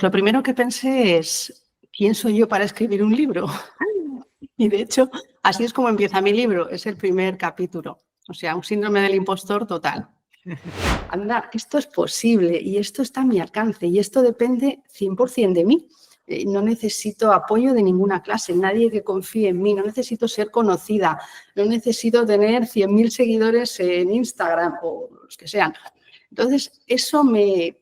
Lo primero que pensé es, ¿quién soy yo para escribir un libro? Y de hecho, así es como empieza mi libro, es el primer capítulo. O sea, un síndrome del impostor total. Anda, esto es posible y esto está a mi alcance y esto depende 100% de mí. No necesito apoyo de ninguna clase, nadie que confíe en mí, no necesito ser conocida, no necesito tener 100.000 seguidores en Instagram o los que sean. Entonces, eso me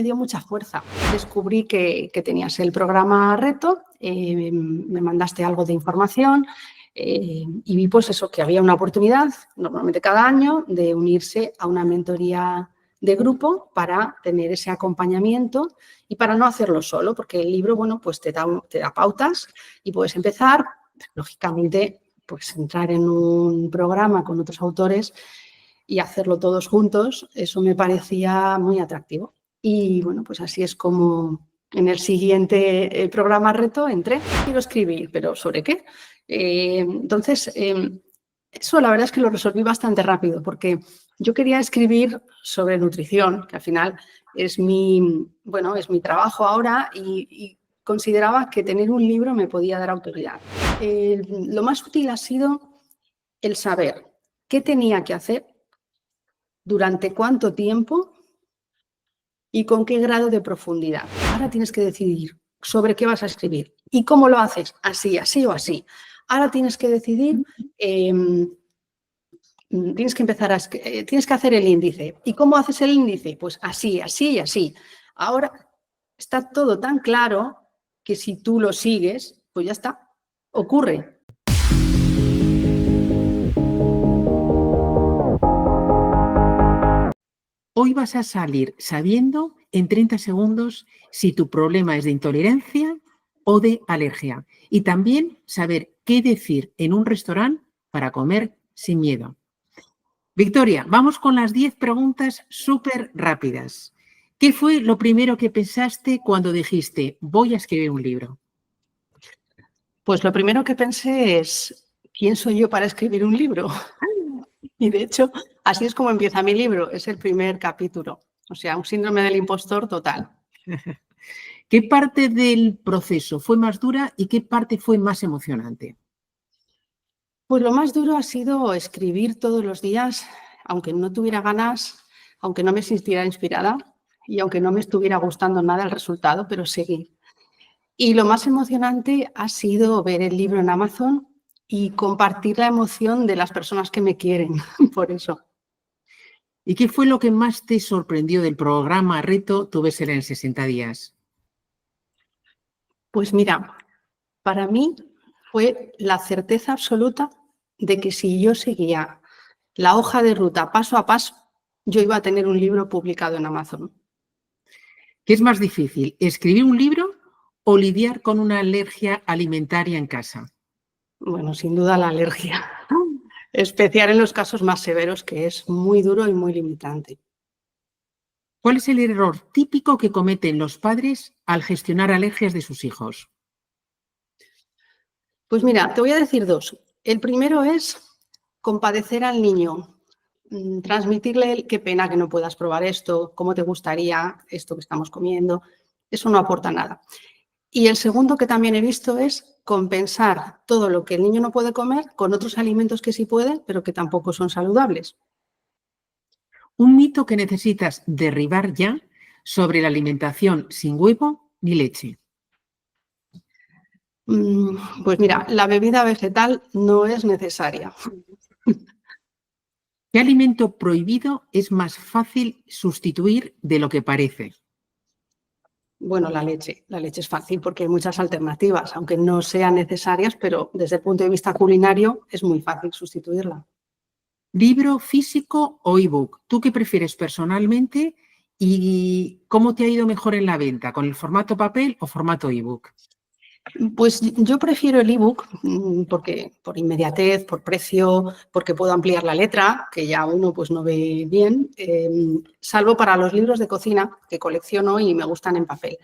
dio mucha fuerza. Descubrí que tenías el programa Reto, me mandaste algo de información y vi pues eso, que había una oportunidad, normalmente cada año, de unirse a una mentoría de grupo para tener ese acompañamiento y para no hacerlo solo, porque el libro, bueno, pues te da pautas y puedes empezar, lógicamente, pues entrar en un programa con otros autores y hacerlo todos juntos, eso me parecía muy atractivo. Y bueno, pues así es como en el siguiente programa Reto entré. Quiero escribir, pero ¿sobre qué? Entonces, eso la verdad es que lo resolví bastante rápido porque yo quería escribir sobre nutrición, que al final es mi trabajo ahora y consideraba que tener un libro me podía dar autoridad. Lo más útil ha sido el saber qué tenía que hacer, durante cuánto tiempo y con qué grado de profundidad. Ahora tienes que decidir sobre qué vas a escribir y cómo lo haces, así, así o así. Ahora tienes que decidir, tienes que hacer el índice. ¿Y cómo haces el índice? Pues así, así y así. Ahora está todo tan claro que si tú lo sigues, pues ya está, ocurre. Hoy vas a salir sabiendo en 30 segundos si tu problema es de intolerancia o de alergia. Y también saber qué decir en un restaurante para comer sin miedo. Victoria, vamos con las 10 preguntas súper rápidas. ¿Qué fue lo primero que pensaste cuando dijiste, voy a escribir un libro? Pues lo primero que pensé es, ¿quién soy yo para escribir un libro? Y de hecho, así es como empieza mi libro, es el primer capítulo. O sea, un síndrome del impostor total. ¿Qué parte del proceso fue más dura y qué parte fue más emocionante? Pues lo más duro ha sido escribir todos los días, aunque no tuviera ganas, aunque no me sintiera inspirada y aunque no me estuviera gustando nada el resultado, pero seguir. Y lo más emocionante ha sido ver el libro en Amazon y compartir la emoción de las personas que me quieren, por eso. ¿Y qué fue lo que más te sorprendió del programa Reto Tu Bestseller en 60 días? Pues mira, para mí fue la certeza absoluta de que si yo seguía la hoja de ruta paso a paso, yo iba a tener un libro publicado en Amazon. ¿Qué es más difícil, escribir un libro o lidiar con una alergia alimentaria en casa? Bueno, sin duda la alergia, especial en los casos más severos, que es muy duro y muy limitante. ¿Cuál es el error típico que cometen los padres al gestionar alergias de sus hijos? Pues mira, te voy a decir dos. El primero es compadecer al niño, transmitirle qué pena que no puedas probar esto, cómo te gustaría esto que estamos comiendo. Eso no aporta nada. Y el segundo que también he visto es compensar todo lo que el niño no puede comer con otros alimentos que sí puede, pero que tampoco son saludables. Un mito que necesitas derribar ya sobre la alimentación sin huevo ni leche. Pues mira, la bebida vegetal no es necesaria. ¿Qué alimento prohibido es más fácil sustituir de lo que parece? Bueno, la leche es fácil porque hay muchas alternativas, aunque no sean necesarias, pero desde el punto de vista culinario es muy fácil sustituirla. ¿Libro físico o ebook? ¿Tú qué prefieres personalmente y cómo te ha ido mejor en la venta? ¿Con el formato papel o formato ebook? Pues yo prefiero el ebook porque por inmediatez, por precio, porque puedo ampliar la letra, que ya uno pues no ve bien, salvo para los libros de cocina que colecciono y me gustan en papel.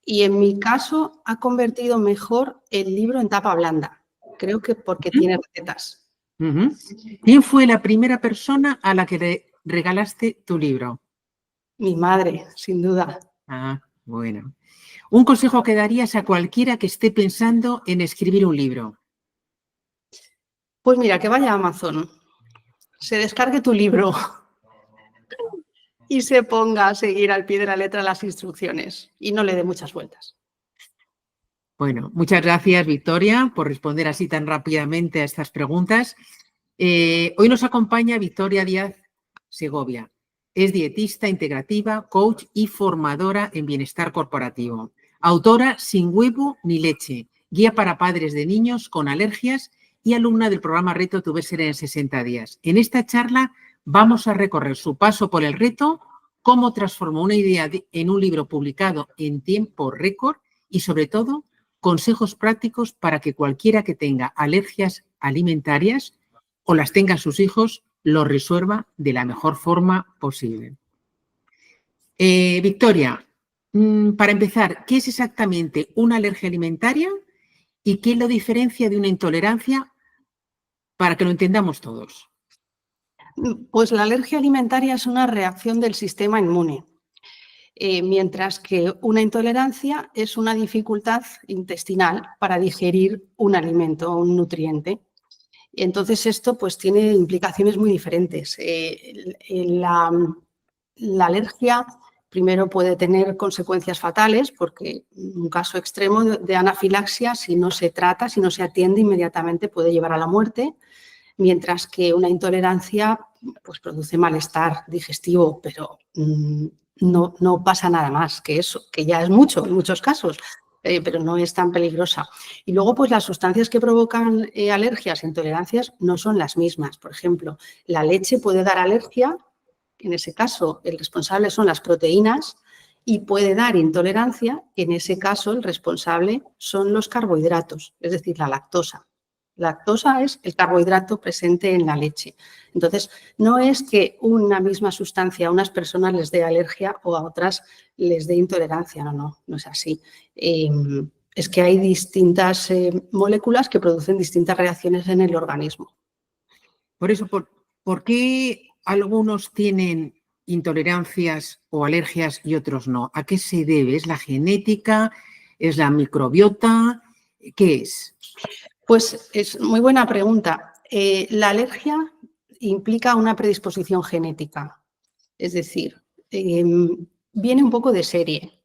Y en mi caso ha convertido mejor el libro en tapa blanda, creo que porque tiene recetas. ¿Quién fue la primera persona a la que le regalaste tu libro? Mi madre, sin duda. Ah, bueno. Un consejo que darías a cualquiera que esté pensando en escribir un libro. Pues mira, que vaya a Amazon, se descargue tu libro y se ponga a seguir al pie de la letra las instrucciones y no le dé muchas vueltas. Bueno, muchas gracias, Victoria, por responder así tan rápidamente a estas preguntas. Hoy nos acompaña Victoria Díaz Segovia. Es dietista integrativa, coach y formadora en bienestar corporativo. Autora Sin huevo ni leche, guía para padres de niños con alergias y alumna del programa Reto Tu Bestseller en 60 días. En esta charla vamos a recorrer su paso por el reto, cómo transformó una idea en un libro publicado en tiempo récord y, sobre todo, consejos prácticos para que cualquiera que tenga alergias alimentarias o las tengan sus hijos, lo resuelva de la mejor forma posible. Victoria, para empezar, ¿qué es exactamente una alergia alimentaria y qué lo diferencia de una intolerancia para que lo entendamos todos? Pues la alergia alimentaria es una reacción del sistema inmune, mientras que una intolerancia es una dificultad intestinal para digerir un alimento o un nutriente. Entonces esto pues tiene implicaciones muy diferentes. La alergia primero puede tener consecuencias fatales porque un caso extremo de anafilaxia, si no se trata, si no se atiende inmediatamente, puede llevar a la muerte, mientras que una intolerancia pues produce malestar digestivo, pero no pasa nada más que eso, que ya es mucho en muchos casos. Pero no es tan peligrosa. Y luego, pues las sustancias que provocan alergias e intolerancias no son las mismas. Por ejemplo, la leche puede dar alergia, en ese caso el responsable son las proteínas, y puede dar intolerancia, en ese caso el responsable son los carbohidratos, es decir, la lactosa. Lactosa es el carbohidrato presente en la leche. Entonces, no es que una misma sustancia a unas personas les dé alergia o a otras les dé intolerancia, no es así. Es que hay distintas moléculas que producen distintas reacciones en el organismo. Por eso, ¿por qué algunos tienen intolerancias o alergias y otros no? ¿A qué se debe? ¿Es la genética? ¿Es la microbiota? ¿Qué es? Pues es muy buena pregunta. La alergia implica una predisposición genética, es decir, viene un poco de serie.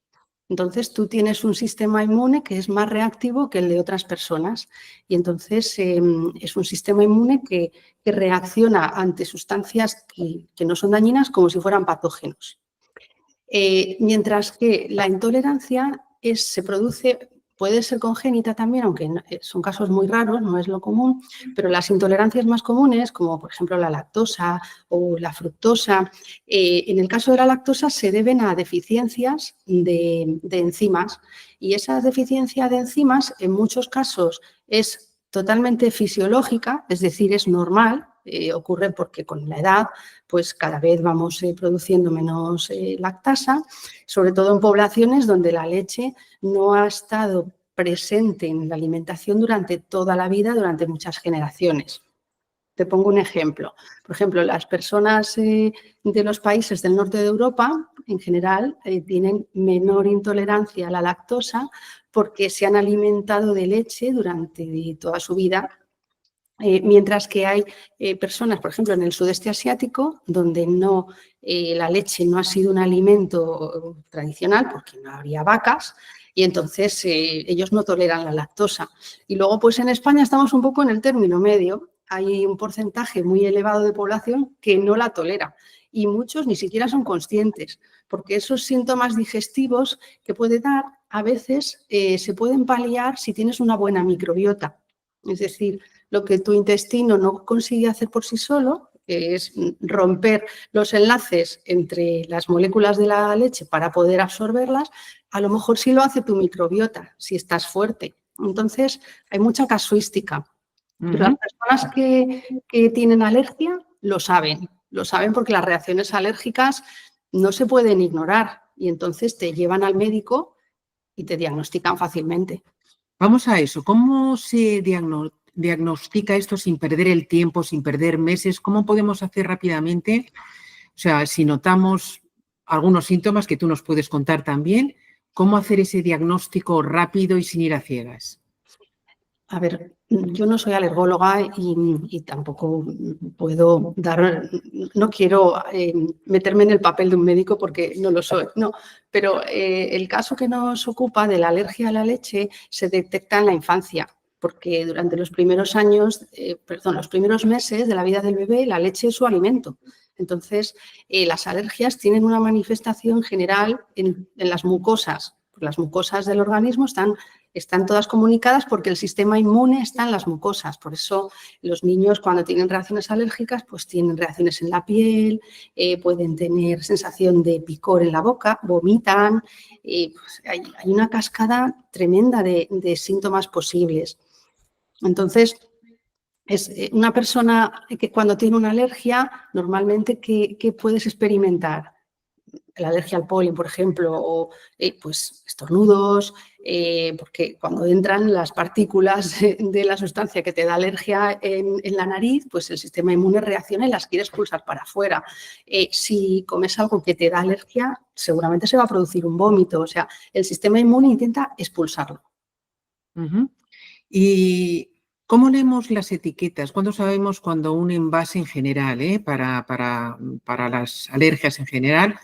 Entonces tú tienes un sistema inmune que es más reactivo que el de otras personas y entonces es un sistema inmune que reacciona ante sustancias que no son dañinas como si fueran patógenos. Mientras que la intolerancia se produce, puede ser congénita también, aunque son casos muy raros, no es lo común, pero las intolerancias más comunes, como por ejemplo la lactosa o la fructosa, en el caso de la lactosa se deben a deficiencias de enzimas y esa deficiencia de enzimas en muchos casos es totalmente fisiológica, es decir, es normal, ocurre porque con la edad pues cada vez vamos produciendo menos lactasa, sobre todo en poblaciones donde la leche no ha estado presente en la alimentación durante toda la vida, durante muchas generaciones. Te pongo un ejemplo. Por ejemplo, las personas de los países del norte de Europa, en general, tienen menor intolerancia a la lactosa porque se han alimentado de leche durante toda su vida. Mientras que hay personas, por ejemplo, en el sudeste asiático, donde la leche no ha sido un alimento tradicional porque no habría vacas y entonces ellos no toleran la lactosa. Y luego, pues en España estamos un poco en el término medio. Hay un porcentaje muy elevado de población que no la tolera y muchos ni siquiera son conscientes porque esos síntomas digestivos que puede dar a veces se pueden paliar si tienes una buena microbiota. Es decir, lo que tu intestino no consigue hacer por sí solo, que es romper los enlaces entre las moléculas de la leche para poder absorberlas, a lo mejor sí lo hace tu microbiota, si estás fuerte. Entonces, hay mucha casuística. Pero las personas que tienen alergia lo saben porque las reacciones alérgicas no se pueden ignorar y entonces te llevan al médico y te diagnostican fácilmente. Vamos a eso. ¿Cómo se diagnostica esto sin perder el tiempo, sin perder meses? ¿Cómo podemos hacer rápidamente? O sea, si notamos algunos síntomas que tú nos puedes contar también, ¿Cómo hacer ese diagnóstico rápido y sin ir a ciegas? A ver, yo no soy alergóloga y tampoco puedo dar, no quiero meterme en el papel de un médico porque no lo soy, no, pero el caso que nos ocupa de la alergia a la leche se detecta en la infancia, porque durante los primeros años, los primeros meses de la vida del bebé, la leche es su alimento. Entonces, las alergias tienen una manifestación general en las mucosas. Las mucosas del organismo están todas comunicadas porque el sistema inmune está en las mucosas. Por eso los niños cuando tienen reacciones alérgicas, pues tienen reacciones en la piel, pueden tener sensación de picor en la boca, vomitan. Pues hay una cascada tremenda de síntomas posibles. Entonces, es una persona que cuando tiene una alergia, normalmente, ¿qué puedes experimentar? La alergia al polen, por ejemplo, o pues estornudos, porque cuando entran las partículas de la sustancia que te da alergia en la nariz, pues el sistema inmune reacciona y las quiere expulsar para afuera. Si comes algo que te da alergia, seguramente se va a producir un vómito, o sea, el sistema inmune intenta expulsarlo. ¿Y cómo leemos las etiquetas? ¿Cuándo sabemos cuando un envase en general, para las alergias en general,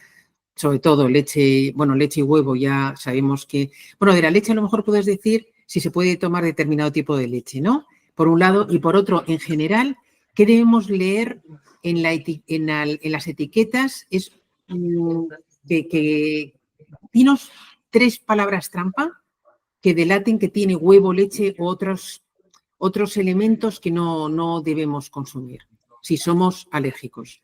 sobre todo leche y huevo, ya sabemos que… Bueno, de la leche a lo mejor puedes decir si se puede tomar determinado tipo de leche, ¿no? Por un lado, y por otro, en general, ¿qué debemos leer en las etiquetas? Dinos 3 palabras trampa que delaten que tiene huevo, leche u otros elementos que no debemos consumir si somos alérgicos.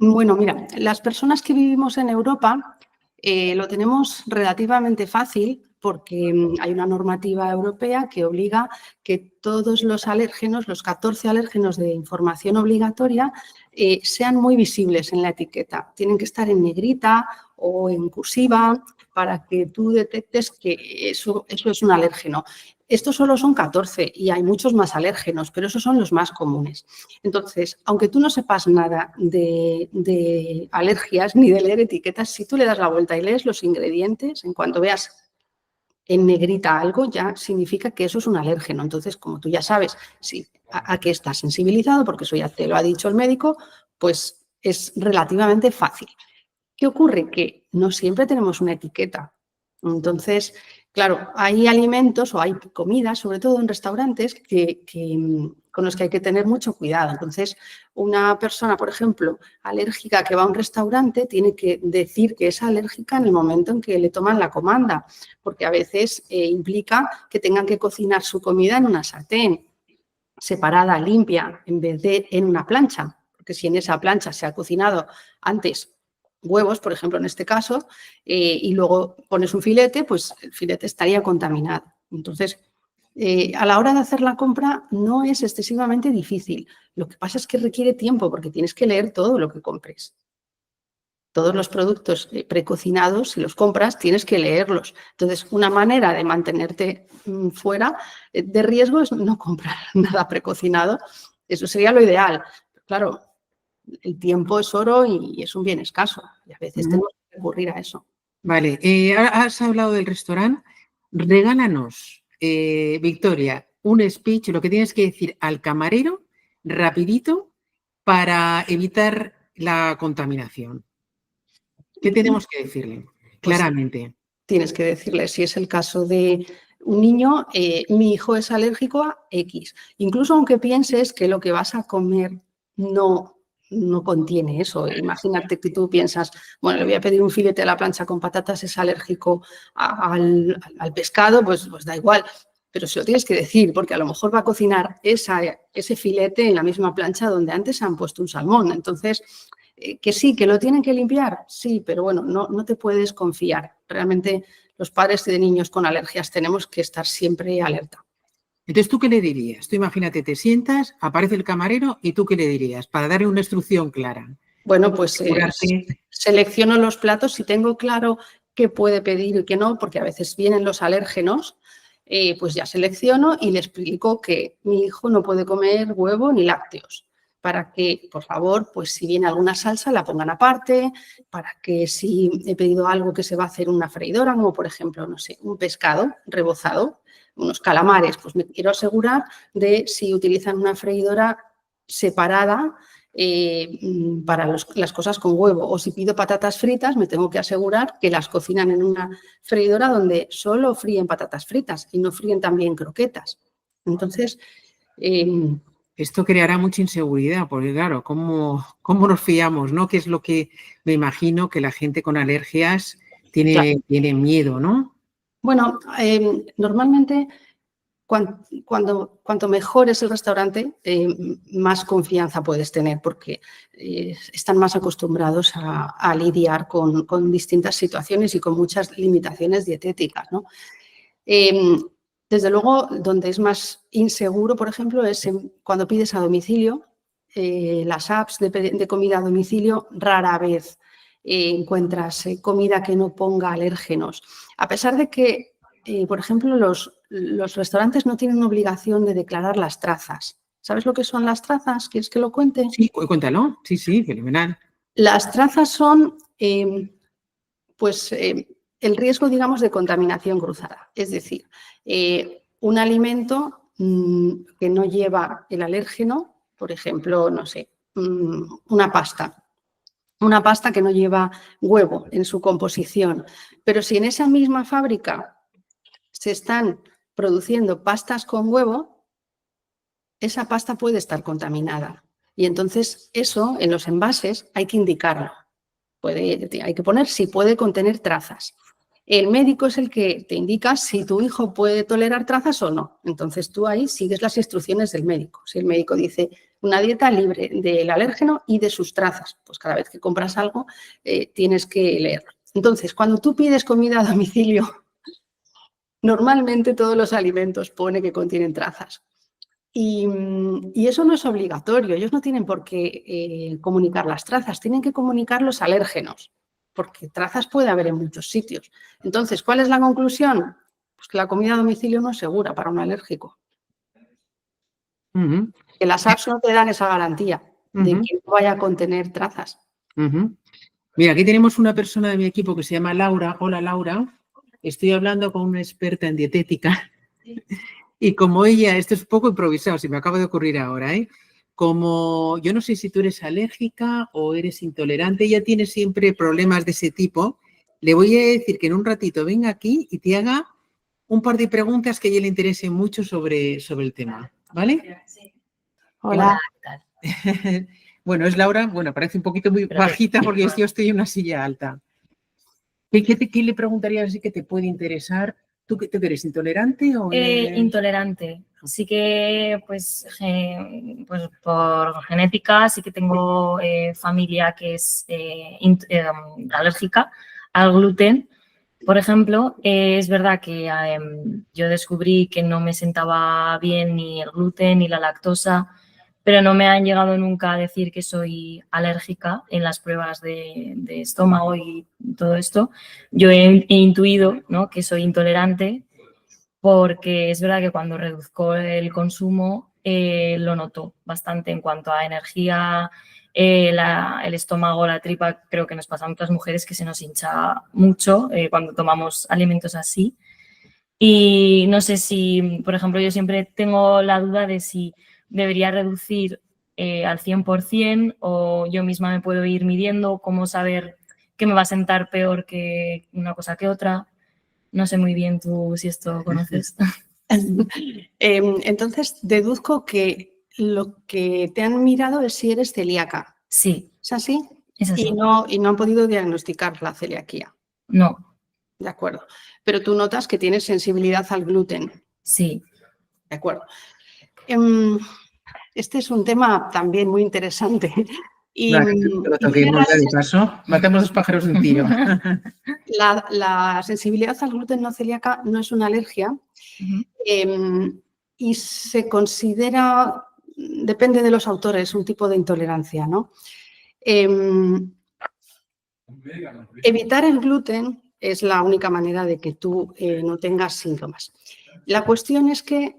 Bueno, mira, las personas que vivimos en Europa lo tenemos relativamente fácil porque hay una normativa europea que obliga que todos los alérgenos, los 14 alérgenos de información obligatoria, sean muy visibles en la etiqueta. Tienen que estar en negrita o en cursiva para que tú detectes que eso es un alérgeno. Estos solo son 14 y hay muchos más alérgenos, pero esos son los más comunes. Entonces, aunque tú no sepas nada de alergias ni de leer etiquetas, si tú le das la vuelta y lees los ingredientes, en cuanto veas en negrita algo, ya significa que eso es un alérgeno. Entonces, como tú ya sabes a qué estás sensibilizado, porque eso ya te lo ha dicho el médico, pues es relativamente fácil. ¿Qué ocurre? Que no siempre tenemos una etiqueta. Entonces, claro, hay alimentos o hay comidas, sobre todo en restaurantes, con los que hay que tener mucho cuidado. Entonces, una persona, por ejemplo, alérgica que va a un restaurante, tiene que decir que es alérgica en el momento en que le toman la comanda, porque a veces implica que tengan que cocinar su comida en una sartén separada, limpia, en vez de en una plancha. Porque si en esa plancha se ha cocinado antes huevos, por ejemplo, en este caso, y luego pones un filete, pues el filete estaría contaminado. Entonces, a la hora de hacer la compra no es excesivamente difícil. Lo que pasa es que requiere tiempo porque tienes que leer todo lo que compres. Todos los productos precocinados, si los compras, tienes que leerlos. Entonces, una manera de mantenerte fuera de riesgo es no comprar nada precocinado. Eso sería lo ideal. Pero, claro, el tiempo es oro y es un bien escaso. Y a veces tenemos que recurrir a eso. Vale, has hablado del restaurante. Regálanos, Victoria, un speech, lo que tienes que decir al camarero, rapidito, para evitar la contaminación. ¿Qué tenemos que decirle? Claramente. Pues tienes que decirle, si es el caso de un niño, mi hijo es alérgico a X. Incluso aunque pienses que lo que vas a comer no contiene eso. Imagínate que tú piensas, bueno, le voy a pedir un filete a la plancha con patatas, es alérgico al pescado, pues da igual. Pero se lo tienes que decir, porque a lo mejor va a cocinar ese filete en la misma plancha donde antes se han puesto un salmón. Entonces, que sí, que lo tienen que limpiar, sí, pero bueno, no te puedes confiar. Realmente los padres de niños con alergias tenemos que estar siempre alerta. Entonces, ¿tú qué le dirías? Tú imagínate, te sientas, aparece el camarero y ¿tú qué le dirías? Para darle una instrucción clara. Bueno, pues selecciono los platos si tengo claro qué puede pedir y qué no, porque a veces vienen los alérgenos, pues ya selecciono y le explico que mi hijo no puede comer huevo ni lácteos. para que, por favor, pues si viene alguna salsa la pongan aparte, para que si he pedido algo que se va a hacer en una freidora, como por ejemplo, no sé, un pescado rebozado, unos calamares, pues me quiero asegurar de si utilizan una freidora separada para las cosas con huevo, o si pido patatas fritas me tengo que asegurar que las cocinan en una freidora donde solo fríen patatas fritas y no fríen también croquetas. Entonces, esto creará mucha inseguridad, porque claro, ¿cómo nos fiamos, ¿no? Que es lo que me imagino que la gente con alergias tiene miedo, ¿no? Bueno, normalmente cuanto mejor es el restaurante, más confianza puedes tener, porque están más acostumbrados a lidiar con distintas situaciones y con muchas limitaciones dietéticas, ¿no? Desde luego, donde es más inseguro, por ejemplo, es cuando pides a domicilio. Las apps de comida a domicilio rara vez encuentras comida que no ponga alérgenos. A pesar de que, por ejemplo, los restaurantes no tienen obligación de declarar las trazas. ¿Sabes lo que son las trazas? ¿Quieres que lo cuente? Sí, cuéntalo. Sí, fenomenal. Las trazas son, el riesgo, digamos, de contaminación cruzada. Es decir, un alimento que no lleva el alérgeno, por ejemplo, no sé, una pasta que no lleva huevo en su composición. Pero si en esa misma fábrica se están produciendo pastas con huevo, esa pasta puede estar contaminada. Y entonces eso en los envases hay que indicarlo. Hay que poner si puede contener trazas. El médico es el que te indica si tu hijo puede tolerar trazas o no. Entonces tú ahí sigues las instrucciones del médico. Si el médico dice una dieta libre del alérgeno y de sus trazas, pues cada vez que compras algo tienes que leerlo. Entonces, cuando tú pides comida a domicilio, normalmente todos los alimentos pone que contienen trazas. Y eso no es obligatorio. Ellos no tienen por qué comunicar las trazas, tienen que comunicar los alérgenos, porque trazas puede haber en muchos sitios. Entonces, ¿cuál es la conclusión? Pues que la comida a domicilio no es segura para un alérgico. Que las apps no te dan esa garantía de que no vaya a contener trazas. Mira, aquí tenemos una persona de mi equipo que se llama Laura. Hola, Laura. Estoy hablando con una experta en dietética. Y como ella, esto es poco improvisado, se me acaba de ocurrir ahora, ¿eh? Como yo no sé si tú eres alérgica o eres intolerante, ella tiene siempre problemas de ese tipo, le voy a decir que en un ratito venga aquí y te haga un par de preguntas que a ella le interesen mucho sobre el tema, ¿vale? Hola. Bueno, es Laura, bueno, parece un poquito muy bajita porque yo estoy en una silla alta. ¿Qué le preguntarías así que te puede interesar? ¿Tú eres intolerante o eres...? Intolerante. Sí que, pues por genética, sí que tengo familia que es alérgica al gluten. Por ejemplo, es verdad que yo descubrí que no me sentaba bien ni el gluten ni la lactosa, pero no me han llegado nunca a decir que soy alérgica en las pruebas de estómago y todo esto. Yo he intuido, ¿no?, que soy intolerante, porque es verdad que cuando reduzco el consumo lo noto bastante en cuanto a energía, el estómago, la tripa. Creo que nos pasa a muchas mujeres que se nos hincha mucho cuando tomamos alimentos así. Y no sé si, por ejemplo, yo siempre tengo la duda de si debería reducir al 100% o yo misma me puedo ir midiendo, cómo saber qué me va a sentar peor que una cosa que otra. No sé muy bien tú si esto conoces. Entonces, deduzco que lo que te han mirado es si eres celíaca. Sí. ¿Es así? Es así. Y no han podido diagnosticar la celiaquía. No. De acuerdo. Pero tú notas que tienes sensibilidad al gluten. Sí. De acuerdo. Este es un tema también muy interesante. Y, matemos dos pájaros de un tiro. La sensibilidad al gluten no celíaca no es una alergia y se considera, depende de los autores, un tipo de intolerancia, ¿no? Evitar el gluten es la única manera de que tú no tengas síntomas. La cuestión es que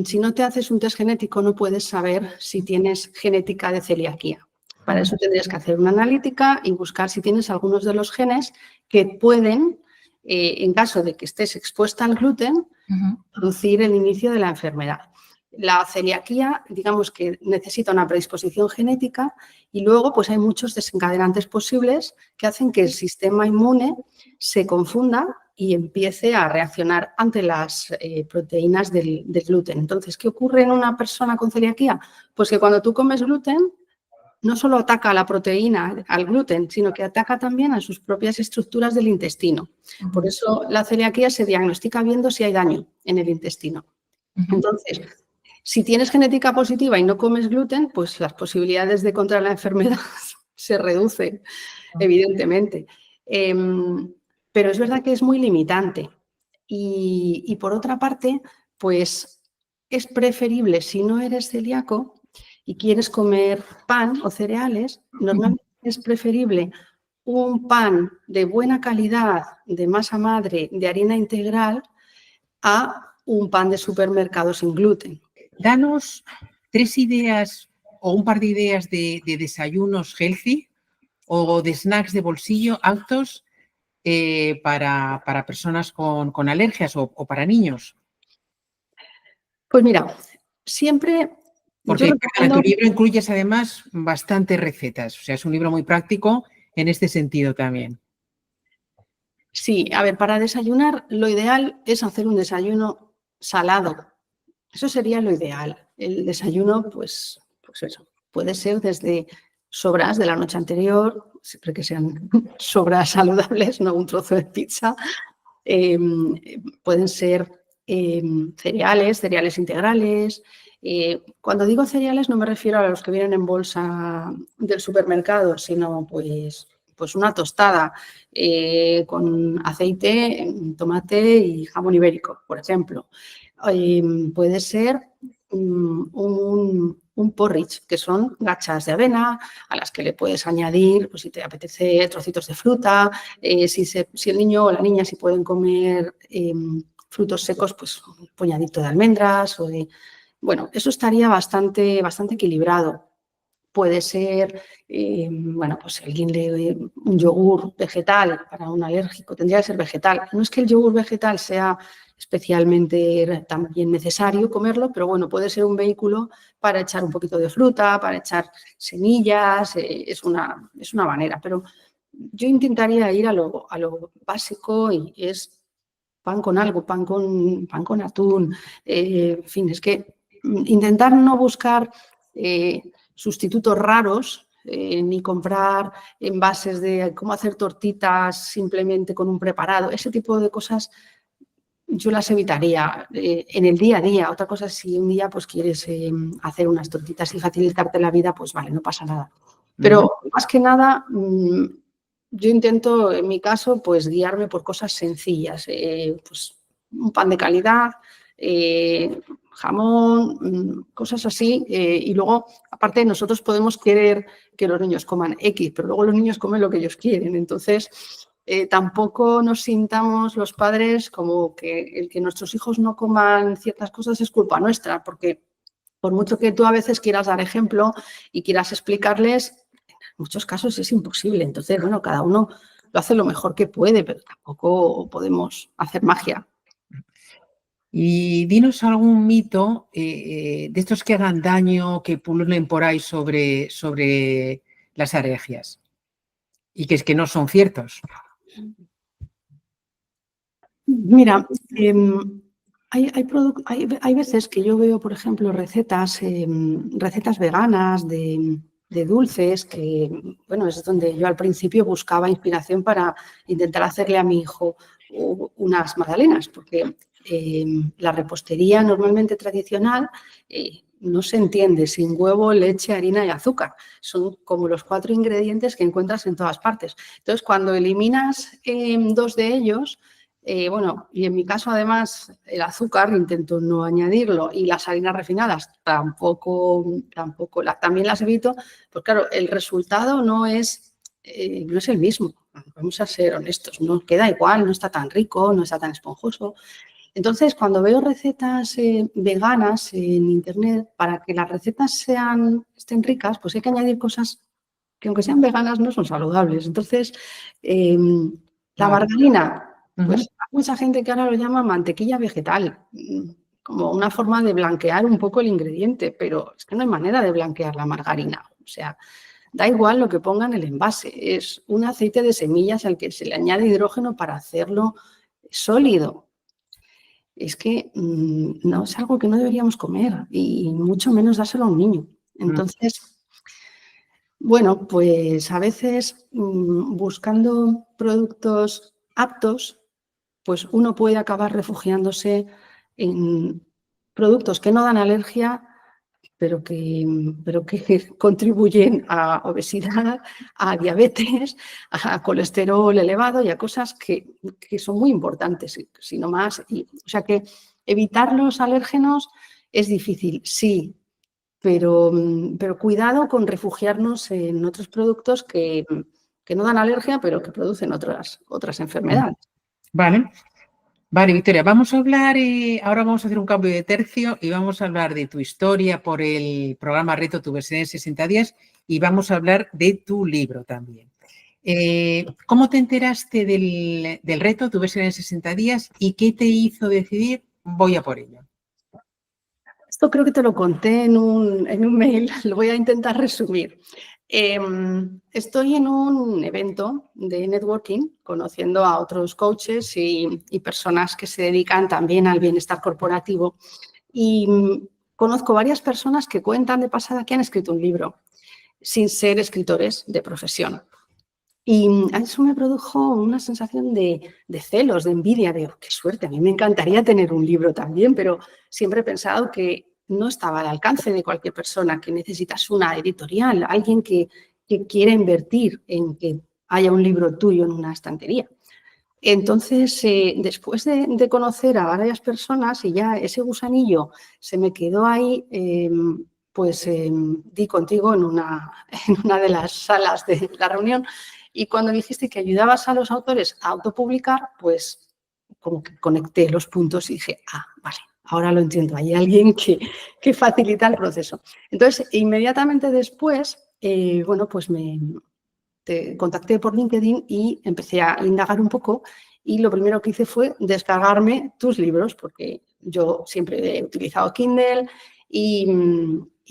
si no te haces un test genético no puedes saber si tienes genética de celiaquía. Para eso tendrías que hacer una analítica y buscar si tienes algunos de los genes que pueden, en caso de que estés expuesta al gluten, producir el inicio de la enfermedad. La celiaquía, digamos que necesita una predisposición genética y luego pues hay muchos desencadenantes posibles que hacen que el sistema inmune se confunda y empiece a reaccionar ante las proteínas del gluten. Entonces, ¿qué ocurre en una persona con celiaquía? Pues que cuando tú comes gluten, no solo ataca a la proteína, al gluten, sino que ataca también a sus propias estructuras del intestino. Por eso la celiaquía se diagnostica viendo si hay daño en el intestino. Entonces, si tienes genética positiva y no comes gluten, pues las posibilidades de contraer la enfermedad se reducen, evidentemente. Pero es verdad que es muy limitante. Y por otra parte, pues es preferible, si no eres celíaco y quieres comer pan o cereales, normalmente es preferible un pan de buena calidad, de masa madre, de harina integral, a un pan de supermercado sin gluten. Danos 3 ideas o un par de ideas de desayunos healthy o de snacks de bolsillo aptos para personas con alergias o para niños. Pues mira, siempre yo Porque en recomiendo... tu libro incluyes además bastantes recetas. O sea, es un libro muy práctico en este sentido también. Sí, a ver, para desayunar lo ideal es hacer un desayuno salado. Eso sería lo ideal. El desayuno, pues eso, puede ser desde sobras de la noche anterior, siempre que sean sobras saludables, no un trozo de pizza. Pueden ser cereales integrales. Cuando digo cereales no me refiero a los que vienen en bolsa del supermercado, sino pues una tostada con aceite, tomate y jamón ibérico, por ejemplo. Puede ser un porridge, que son gachas de avena a las que le puedes añadir, pues si te apetece, trocitos de fruta. Si el niño o la niña si pueden comer frutos secos, pues un puñadito de almendras o de... Bueno, eso estaría bastante equilibrado. Puede ser, pues un yogur vegetal para un alérgico, tendría que ser vegetal. No es que el yogur vegetal sea especialmente también necesario comerlo, pero bueno, puede ser un vehículo para echar un poquito de fruta, para echar semillas, es una manera. Pero yo intentaría ir a lo básico y es pan con algo, pan con atún, en fin, es que intentar no buscar sustitutos raros, ni comprar envases de cómo hacer tortitas simplemente con un preparado, ese tipo de cosas yo las evitaría en el día a día. Otra cosa es si un día pues quieres hacer unas tortitas y facilitarte la vida, pues vale, no pasa nada. Pero más que nada, yo intento, en mi caso, pues guiarme por cosas sencillas. Pues un pan de calidad, jamón, cosas así. Y luego, aparte, nosotros podemos querer que los niños coman X, pero luego los niños comen lo que ellos quieren. Entonces, tampoco nos sintamos los padres como que el que nuestros hijos no coman ciertas cosas es culpa nuestra, porque por mucho que tú a veces quieras dar ejemplo y quieras explicarles, en muchos casos es imposible. Entonces, bueno, cada uno lo hace lo mejor que puede, pero tampoco podemos hacer magia. Y dinos algún mito de estos que hagan daño, que pululen por ahí sobre las alergias y que es que no son ciertos. Mira, hay veces que yo veo, por ejemplo, recetas veganas de dulces, que, bueno, es donde yo al principio buscaba inspiración para intentar hacerle a mi hijo unas magdalenas, porque la repostería normalmente tradicional no se entiende sin huevo, leche, harina y azúcar. Son como los 4 ingredientes que encuentras en todas partes. Entonces, cuando eliminas 2 de ellos, y en mi caso además el azúcar intento no añadirlo y las harinas refinadas tampoco también las evito, pues claro, el resultado no es el mismo. Vamos a ser honestos, no queda igual, no está tan rico, no está tan esponjoso. Entonces, cuando veo recetas veganas en Internet, para que las recetas estén ricas, pues hay que añadir cosas que aunque sean veganas no son saludables. Entonces, la margarina, pues hay mucha gente que ahora lo llama mantequilla vegetal, como una forma de blanquear un poco el ingrediente, pero es que no hay manera de blanquear la margarina. O sea, da igual lo que ponga en el envase, es un aceite de semillas al que se le añade hidrógeno para hacerlo sólido. Es que no es algo que no deberíamos comer y mucho menos dárselo a un niño. Entonces, bueno, pues a veces buscando productos aptos, pues uno puede acabar refugiándose en productos que no dan alergia, pero que contribuyen a obesidad, a diabetes, a colesterol elevado y a cosas que son muy importantes, si no más. O sea que evitar los alérgenos es difícil, sí, pero cuidado con refugiarnos en otros productos que no dan alergia, pero que producen otras enfermedades. Vale, Victoria, vamos a hablar, ahora vamos a hacer un cambio de tercio y vamos a hablar de tu historia por el programa Reto Tu Versión en 60 días y vamos a hablar de tu libro también. ¿Cómo te enteraste del reto Tu Versión en 60 días y qué te hizo decidir voy a por ello? Esto creo que te lo conté en un mail, lo voy a intentar resumir. Estoy en un evento de networking, conociendo a otros coaches y personas que se dedican también al bienestar corporativo. Y conozco varias personas que cuentan de pasada que han escrito un libro, sin ser escritores de profesión. Y a eso me produjo una sensación de celos, de envidia, de qué suerte, a mí me encantaría tener un libro también, pero siempre he pensado que no estaba al alcance de cualquier persona, que necesitas una editorial, alguien que quiera invertir en que haya un libro tuyo en una estantería. Entonces, después de conocer a varias personas y ya ese gusanillo se me quedó ahí, pues di contigo en una de las salas de la reunión. Y cuando dijiste que ayudabas a los autores a autopublicar, pues como que conecté los puntos y dije, vale, ahora lo entiendo, hay alguien que facilita el proceso. Entonces, inmediatamente después, bueno, pues te contacté por LinkedIn y empecé a indagar un poco y lo primero que hice fue descargarme tus libros porque yo siempre he utilizado Kindle y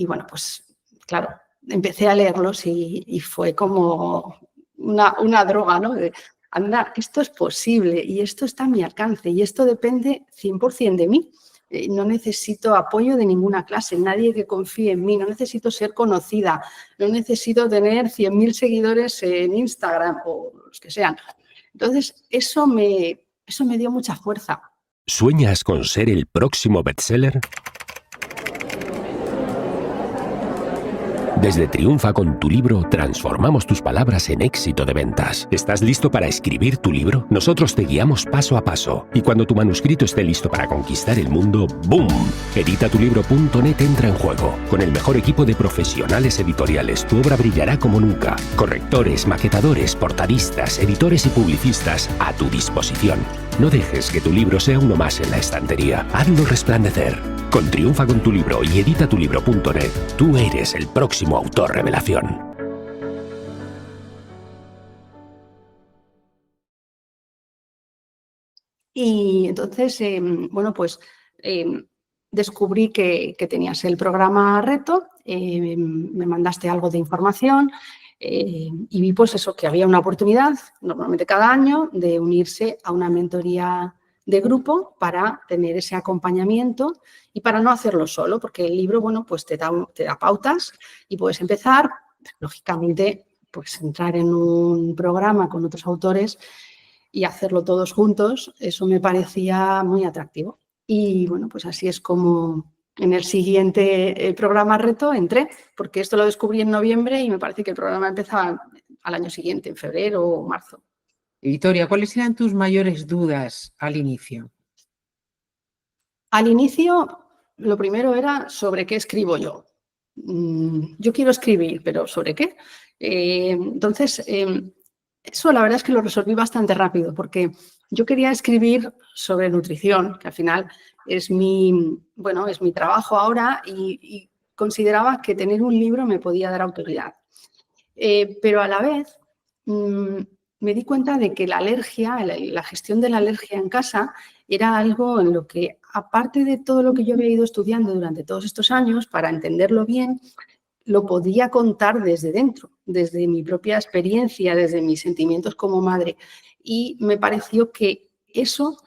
bueno, pues claro, empecé a leerlos y fue como una droga, ¿no? Anda, esto es posible y esto está a mi alcance y esto depende 100% de mí. No necesito apoyo de ninguna clase, nadie que confíe en mí, no necesito ser conocida, no necesito tener 100.000 seguidores en Instagram o los que sean. Entonces, eso me dio mucha fuerza. ¿Sueñas con ser el próximo bestseller? Desde Triunfa con tu libro transformamos tus palabras en éxito de ventas. ¿Estás listo para escribir tu libro? Nosotros te guiamos paso a paso. Y cuando tu manuscrito esté listo para conquistar el mundo, ¡boom! Editatulibro.net entra en juego. Con el mejor equipo de profesionales editoriales, tu obra brillará como nunca. Correctores, maquetadores, portadistas, editores y publicistas a tu disposición. No dejes que tu libro sea uno más en la estantería. Hazlo resplandecer. Con Triunfa con tu libro y editatulibro.net, tú eres el próximo autor revelación. Y entonces, bueno, pues descubrí que tenías el programa Reto, me mandaste algo de información y vi pues eso, que había una oportunidad, normalmente cada año, de unirse a una mentoría de grupo para tener ese acompañamiento y para no hacerlo solo, porque el libro, bueno, pues te da pautas y puedes empezar, lógicamente, pues entrar en un programa con otros autores y hacerlo todos juntos, eso me parecía muy atractivo. Y bueno, pues así es como en el siguiente programa Reto entré, porque esto lo descubrí en noviembre y me parece que el programa empezaba al año siguiente, en febrero o marzo. Victoria, ¿cuáles eran tus mayores dudas al inicio? Al inicio, lo primero era sobre qué escribo yo. Yo quiero escribir, pero ¿sobre qué? Entonces, Eso la verdad es que lo resolví bastante rápido porque yo quería escribir sobre nutrición, que al final es es mi trabajo ahora y consideraba que tener un libro me podía dar autoridad. Pero a la vez me di cuenta de que la alergia, la gestión de la alergia en casa era algo en lo que, aparte de todo lo que yo había ido estudiando durante todos estos años, para entenderlo bien, lo podía contar desde dentro, desde mi propia experiencia, desde mis sentimientos como madre. Y me pareció que eso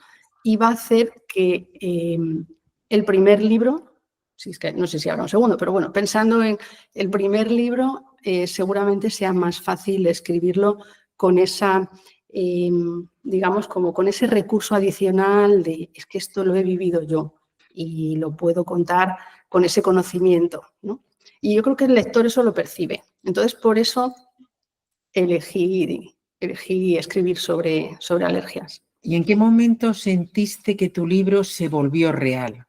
iba a hacer que el primer libro, si es que no sé si habrá un segundo, pero bueno, pensando en el primer libro, seguramente sea más fácil escribirlo con esa, digamos, como con ese recurso adicional de es que esto lo he vivido yo y lo puedo contar con ese conocimiento, ¿no? Y yo creo que el lector eso lo percibe. Entonces, por eso elegí escribir sobre alergias. ¿Y en qué momento sentiste que tu libro se volvió real?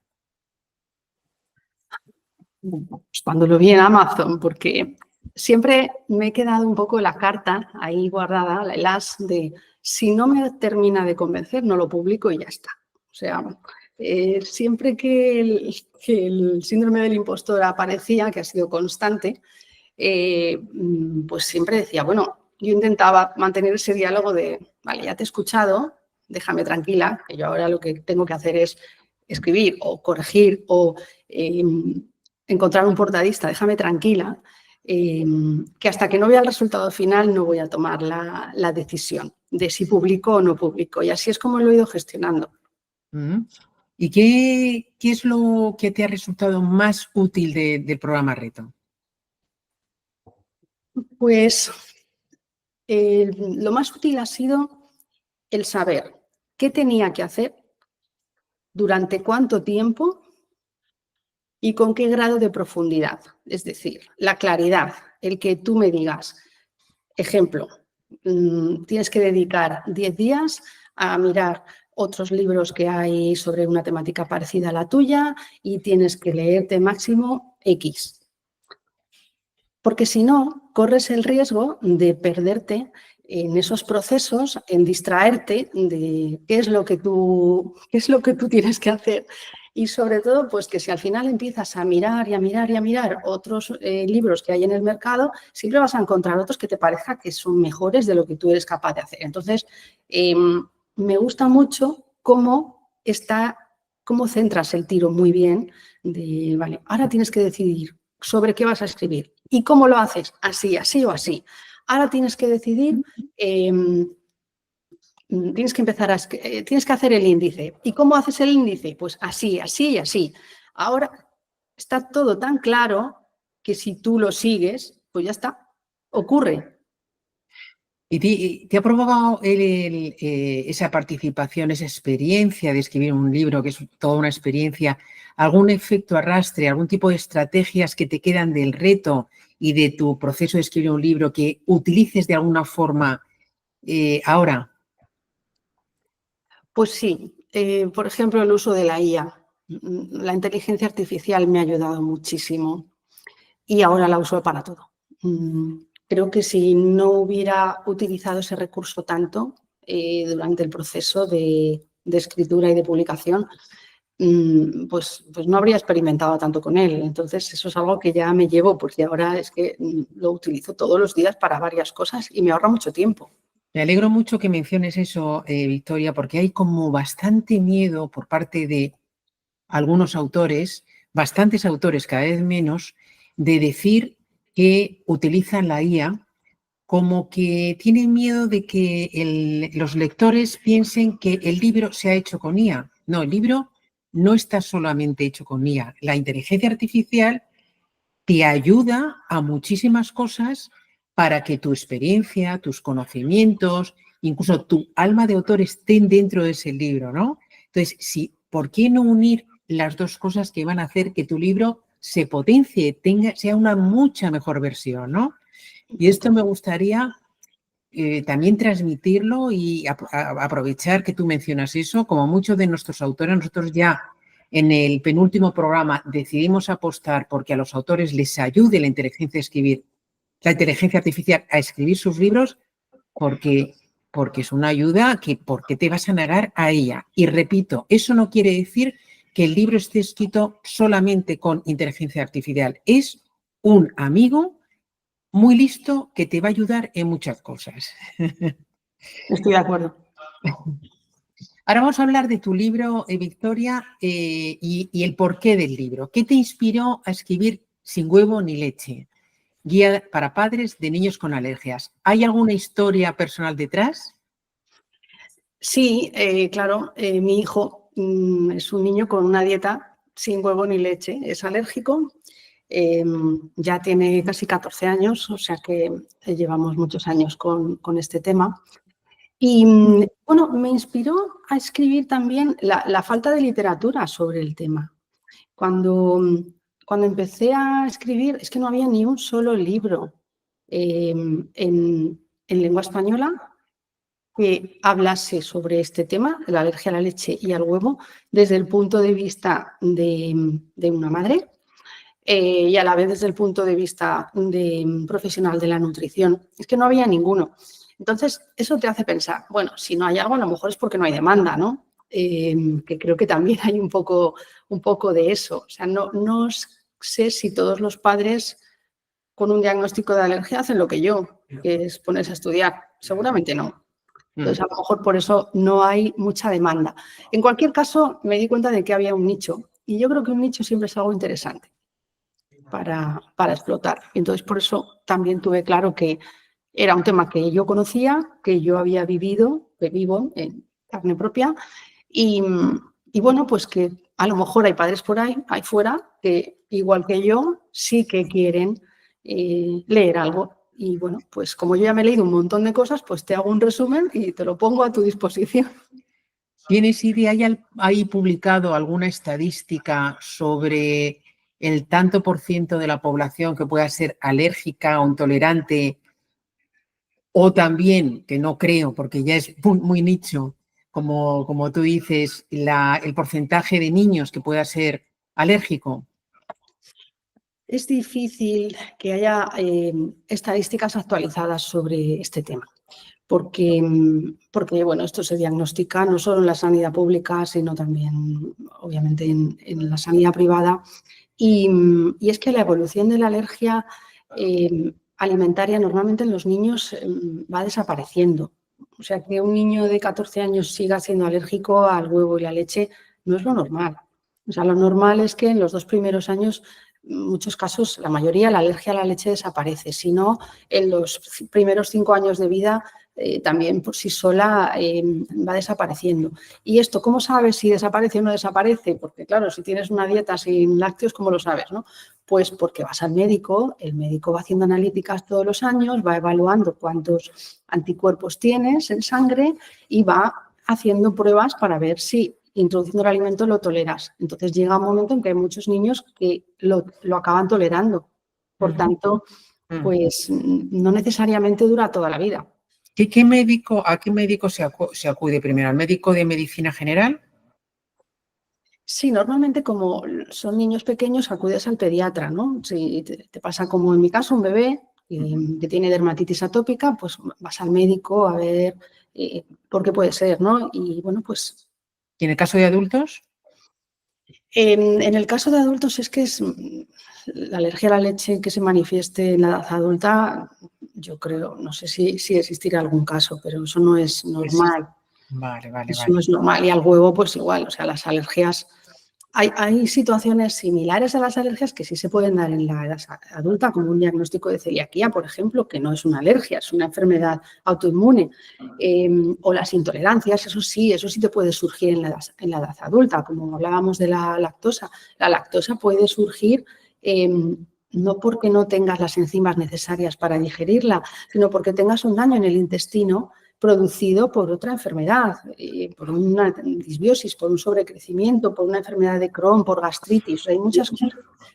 Pues cuando lo vi en Amazon, porque siempre me he quedado un poco la carta ahí guardada, el as de si no me termina de convencer, no lo publico y ya está. O sea, siempre que el síndrome del impostor aparecía, que ha sido constante, pues siempre decía, bueno, yo intentaba mantener ese diálogo de, vale, ya te he escuchado, déjame tranquila, que yo ahora lo que tengo que hacer es escribir o corregir o encontrar un portadista, déjame tranquila, que hasta que no vea el resultado final no voy a tomar la decisión de si publico o no publico. Y así es como lo he ido gestionando. ¿Y qué es lo que te ha resultado más útil del programa Reto? Pues lo más útil ha sido el saber qué tenía que hacer, durante cuánto tiempo y con qué grado de profundidad. Es decir, la claridad, el que tú me digas, ejemplo, tienes que dedicar 10 días a mirar otros libros que hay sobre una temática parecida a la tuya y tienes que leerte máximo X. Porque si no, corres el riesgo de perderte en esos procesos, en distraerte de qué es lo que tú tienes que hacer. Y sobre todo, pues que si al final empiezas a mirar y a mirar y a mirar otros libros que hay en el mercado, siempre vas a encontrar otros que te parezca que son mejores de lo que tú eres capaz de hacer. Entonces, me gusta mucho cómo centras el tiro muy bien de, vale, ahora tienes que decidir sobre qué vas a escribir. ¿Y cómo lo haces? Así, así o así. Ahora tienes que decidir, tienes que hacer el índice. ¿Y cómo haces el índice? Pues así, así y así. Ahora está todo tan claro que si tú lo sigues, pues ya está, ocurre. ¿Y te ha provocado esa participación, esa experiencia de escribir un libro, que es toda una experiencia, algún efecto arrastre, algún tipo de estrategias que te quedan del reto y de tu proceso de escribir un libro que utilices de alguna forma ahora? Pues sí, por ejemplo, el uso de la IA. La inteligencia artificial me ha ayudado muchísimo y ahora la uso para todo. Creo que si no hubiera utilizado ese recurso tanto durante el proceso de escritura y de publicación, pues no habría experimentado tanto con él. Entonces, eso es algo que ya me llevo, porque ahora es que lo utilizo todos los días para varias cosas y me ahorra mucho tiempo. Me alegro mucho que menciones eso, Victoria, porque hay como bastante miedo por parte de algunos autores, bastantes autores, cada vez menos, de decir que utilizan la IA, como que tienen miedo de que los lectores piensen que el libro se ha hecho con IA. No, el libro no está solamente hecho con IA. La inteligencia artificial te ayuda a muchísimas cosas para que tu experiencia, tus conocimientos, incluso tu alma de autor estén dentro de ese libro, ¿no? Entonces, ¿por qué no unir las dos cosas que van a hacer que tu libro se potencie, sea una mucha mejor versión, ¿no? Y esto me gustaría también transmitirlo y aprovechar que tú mencionas eso. Como muchos de nuestros autores, nosotros ya en el penúltimo programa decidimos apostar porque a los autores les ayude la inteligencia artificial a escribir sus libros, porque es una ayuda que ¿por qué te vas a negar a ella? Y repito, eso no quiere decir que el libro esté escrito solamente con inteligencia artificial. Es un amigo muy listo que te va a ayudar en muchas cosas. Estoy de acuerdo. Ahora vamos a hablar de tu libro, Victoria, y el porqué del libro. ¿Qué te inspiró a escribir Sin huevo ni leche? Guía para padres de niños con alergias. ¿Hay alguna historia personal detrás? Sí, claro, mi hijo es un niño con una dieta sin huevo ni leche, es alérgico, ya tiene casi 14 años, o sea que llevamos muchos años con este tema. Y bueno, me inspiró a escribir también la falta de literatura sobre el tema. Cuando empecé a escribir, es que no había ni un solo libro en lengua española que hablase sobre este tema, la alergia a la leche y al huevo, desde el punto de vista de una madre y a la vez desde el punto de vista de un profesional de la nutrición. Es que no había ninguno. Entonces, eso te hace pensar, bueno, si no hay algo, a lo mejor es porque no hay demanda, ¿no? Que creo que también hay un poco de eso. O sea, no sé si todos los padres con un diagnóstico de alergia hacen lo que yo, que es ponerse a estudiar. Seguramente no. Entonces, a lo mejor por eso no hay mucha demanda. En cualquier caso, me di cuenta de que había un nicho y yo creo que un nicho siempre es algo interesante para explotar. Y entonces, por eso también tuve claro que era un tema que yo conocía, que yo había vivido, que vivo en carne propia y bueno, pues que a lo mejor hay padres por ahí fuera, que igual que yo, sí que quieren leer algo. Y bueno, pues como yo ya me he leído un montón de cosas, pues te hago un resumen y te lo pongo a tu disposición. ¿Tienes idea? ¿Hay publicado alguna estadística sobre el tanto por ciento de la población que pueda ser alérgica o intolerante? O también, que no creo, porque ya es muy nicho, como tú dices, el porcentaje de niños que pueda ser alérgico. Es difícil que haya estadísticas actualizadas sobre este tema, porque bueno, esto se diagnostica no solo en la sanidad pública, sino también, obviamente, en la sanidad privada. Y es que la evolución de la alergia alimentaria normalmente en los niños va desapareciendo. O sea, que un niño de 14 años siga siendo alérgico al huevo y la leche no es lo normal. O sea, lo normal es que en los 2 primeros años, en muchos casos, la mayoría, la alergia a la leche desaparece. Si no, en los primeros 5 años de vida también por sí sola va desapareciendo. ¿Y esto cómo sabes si desaparece o no desaparece? Porque claro, si tienes una dieta sin lácteos, ¿cómo lo sabes, no? Pues porque vas al médico, el médico va haciendo analíticas todos los años, va evaluando cuántos anticuerpos tienes en sangre y va haciendo pruebas para ver si introduciendo el alimento lo toleras. Entonces llega un momento en que hay muchos niños que lo acaban tolerando. Por tanto, pues no necesariamente dura toda la vida. ¿A qué médico se acude primero? ¿Al médico de medicina general? Sí, normalmente como son niños pequeños acudes al pediatra, ¿no? Si te pasa como en mi caso un bebé que tiene dermatitis atópica, pues vas al médico a ver por qué puede ser, ¿no? Y bueno, pues... ¿Y en el caso de adultos? En el caso de adultos es que es la alergia a la leche que se manifieste en la edad adulta, yo creo, no sé si existirá algún caso, pero eso no es normal. Vale. Eso no es normal. Y al huevo, pues igual, o sea, las alergias... Hay situaciones similares a las alergias que sí se pueden dar en la edad adulta, como un diagnóstico de celiaquía, por ejemplo, que no es una alergia, es una enfermedad autoinmune. O las intolerancias, eso sí te puede surgir en la edad adulta, como hablábamos de la lactosa. La lactosa puede surgir no porque no tengas las enzimas necesarias para digerirla, sino porque tengas un daño en el intestino producido por otra enfermedad, por una disbiosis, por un sobrecrecimiento, por una enfermedad de Crohn, por gastritis. O sea, hay muchas cosas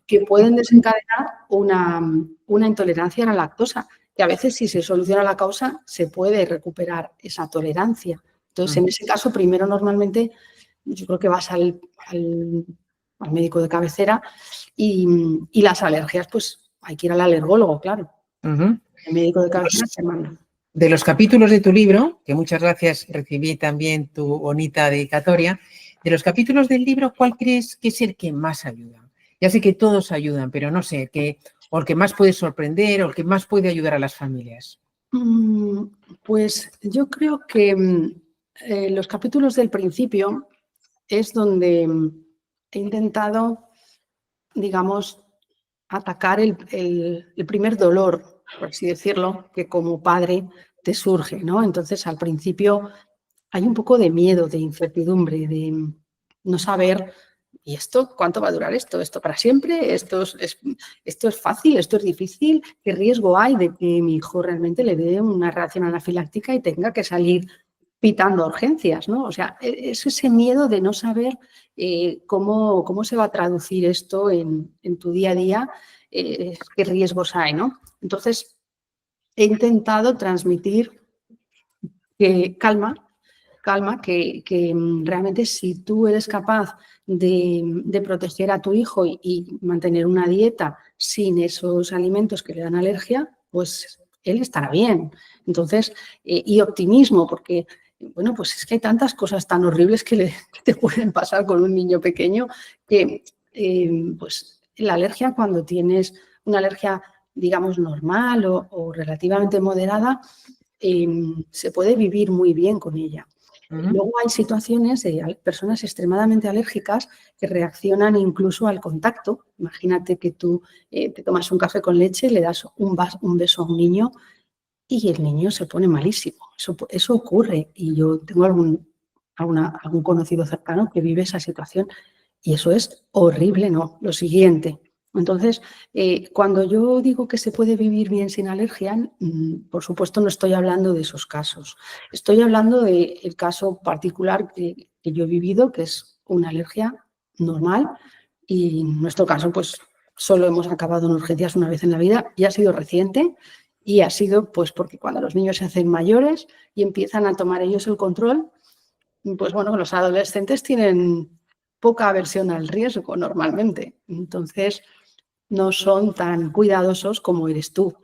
que pueden desencadenar una intolerancia a la lactosa, que a veces si se soluciona la causa se puede recuperar esa tolerancia. Entonces, en ese caso, primero normalmente yo creo que vas al médico de cabecera y las alergias, pues hay que ir al alergólogo, claro. El médico de cabecera te manda. De los capítulos de tu libro, que muchas gracias, recibí también tu bonita dedicatoria, de los capítulos del libro, ¿cuál crees que es el que más ayuda? Ya sé que todos ayudan, pero no sé, o el que más puede sorprender o el que más puede ayudar a las familias. Pues yo creo que los capítulos del principio es donde he intentado, digamos, atacar el primer dolor, por así decirlo, que como padre te surge, ¿no? Entonces, al principio hay un poco de miedo, de incertidumbre, de no saber, ¿y esto cuánto va a durar esto? ¿Esto para siempre? ¿Esto es fácil? ¿Esto es difícil? ¿Qué riesgo hay de que mi hijo realmente le dé una reacción anafiláctica y tenga que salir pitando a urgencias, ¿no? O sea, es ese miedo de no saber cómo se va a traducir esto en tu día a día, qué riesgos hay, ¿no? Entonces, he intentado transmitir que calma, que realmente si tú eres capaz de proteger a tu hijo y mantener una dieta sin esos alimentos que le dan alergia, pues él estará bien. Entonces, y optimismo, porque bueno, pues es que hay tantas cosas tan horribles que te pueden pasar con un niño pequeño que pues la alergia, cuando tienes una alergia, digamos, normal o relativamente moderada, se puede vivir muy bien con ella. Luego hay situaciones de personas extremadamente alérgicas que reaccionan incluso al contacto. Imagínate que tú te tomas un café con leche, le das un beso a un niño y el niño se pone malísimo. Eso ocurre y yo tengo algún conocido cercano que vive esa situación y eso es horrible, ¿no? Lo siguiente. Entonces, cuando yo digo que se puede vivir bien sin alergia, por supuesto no estoy hablando de esos casos. Estoy hablando del caso particular que yo he vivido, que es una alergia normal y en nuestro caso, pues solo hemos acabado en urgencias una vez en la vida y ha sido reciente y ha sido pues porque cuando los niños se hacen mayores y empiezan a tomar ellos el control, pues bueno, los adolescentes tienen poca aversión al riesgo normalmente. Entonces, no son tan cuidadosos como eres tú.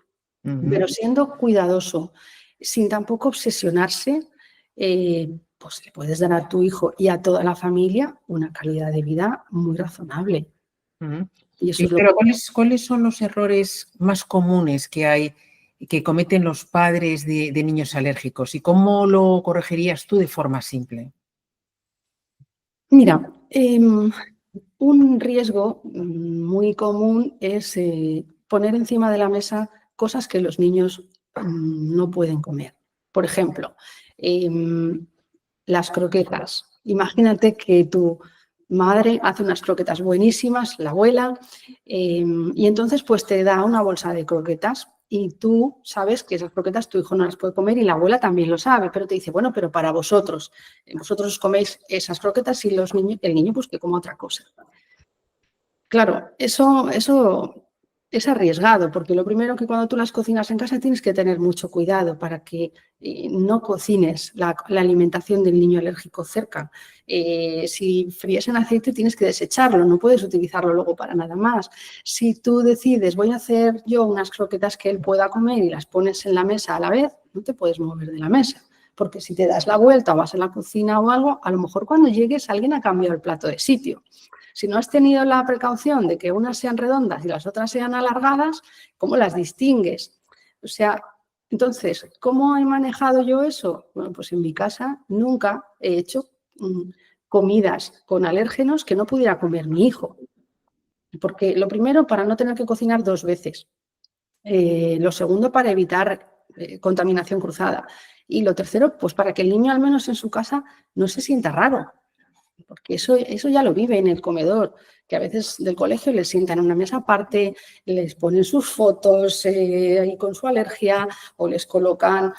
Pero siendo cuidadoso, sin tampoco obsesionarse, pues le puedes dar a tu hijo y a toda la familia una calidad de vida muy razonable. Y eso es Pero ¿cuáles son los errores más comunes que cometen los padres de niños alérgicos? ¿Y cómo lo corregirías tú de forma simple? Mira, un riesgo muy común es poner encima de la mesa cosas que los niños no pueden comer. Por ejemplo, las croquetas. Imagínate que tu madre hace unas croquetas buenísimas, la abuela, y entonces pues te da una bolsa de croquetas y tú sabes que esas croquetas tu hijo no las puede comer y la abuela también lo sabe, pero te dice, bueno, pero para vosotros os coméis esas croquetas y el niño pues que coma otra cosa. Claro, eso es arriesgado, porque lo primero que cuando tú las cocinas en casa tienes que tener mucho cuidado para que no cocines la alimentación del niño alérgico cerca. Si fríes en aceite tienes que desecharlo, no puedes utilizarlo luego para nada más. Si tú decides, voy a hacer yo unas croquetas que él pueda comer y las pones en la mesa a la vez, no te puedes mover de la mesa. Porque si te das la vuelta o vas a la cocina o algo, a lo mejor cuando llegues alguien ha cambiado el plato de sitio. Si no has tenido la precaución de que unas sean redondas y las otras sean alargadas, ¿cómo las distingues? O sea, entonces, ¿cómo he manejado yo eso? Bueno, pues en mi casa nunca he hecho comidas con alérgenos que no pudiera comer mi hijo. Porque lo primero, para no tener que cocinar 2 veces. Lo segundo, para evitar contaminación cruzada. Y lo tercero, pues para que el niño, al menos en su casa, no se sienta raro. Porque eso ya lo vive en el comedor, que a veces del colegio les sientan en una mesa aparte, les ponen sus fotos ahí con su alergia o les colocan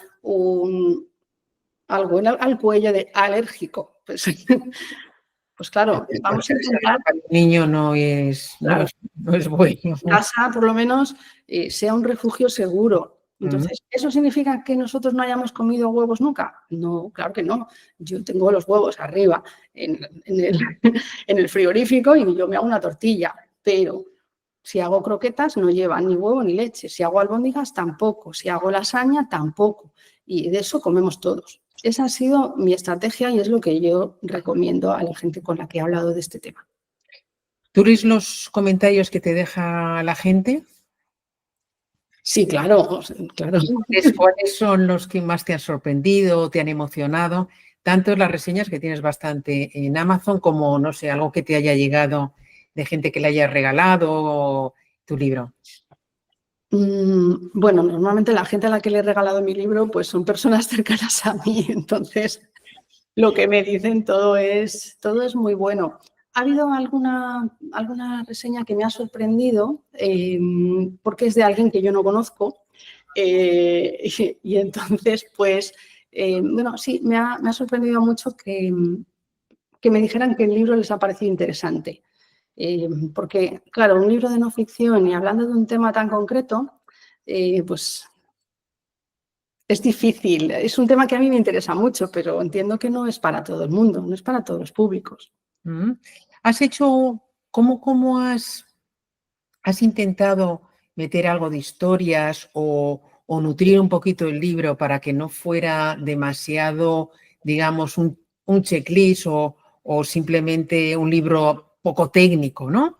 algo al cuello de alérgico. Pues claro, vamos a intentar Para el niño no es bueno. que casa, por lo menos, sea un refugio seguro. Entonces, ¿eso significa que nosotros no hayamos comido huevos nunca? No, claro que no. Yo tengo los huevos arriba en el frigorífico y yo me hago una tortilla, pero si hago croquetas no llevan ni huevo ni leche. Si hago albóndigas, tampoco. Si hago lasaña, tampoco. y de eso comemos todos. Esa ha sido mi estrategia y es lo que yo recomiendo a la gente con la que he hablado de este tema. ¿Tú lees los comentarios que te deja la gente? Sí, claro, claro. ¿Cuáles son los que más te han sorprendido o te han emocionado? Tanto las reseñas, que tienes bastante en Amazon, como, no sé, algo que te haya llegado de gente que le haya regalado tu libro. Bueno, normalmente la gente a la que le he regalado mi libro pues son personas cercanas a mí, entonces lo que me dicen todo es muy bueno. Ha habido alguna reseña que me ha sorprendido porque es de alguien que yo no conozco y entonces pues bueno, sí, me ha sorprendido mucho que me dijeran que el libro les ha parecido interesante. Porque, claro, un libro de no ficción y hablando de un tema tan concreto, pues es difícil. Es un tema que a mí me interesa mucho, pero entiendo que no es para todo el mundo, no es para todos los públicos. ¿Has hecho, cómo has intentado meter algo de historias o nutrir un poquito el libro para que no fuera demasiado, digamos, un checklist o simplemente un libro poco técnico, ¿no?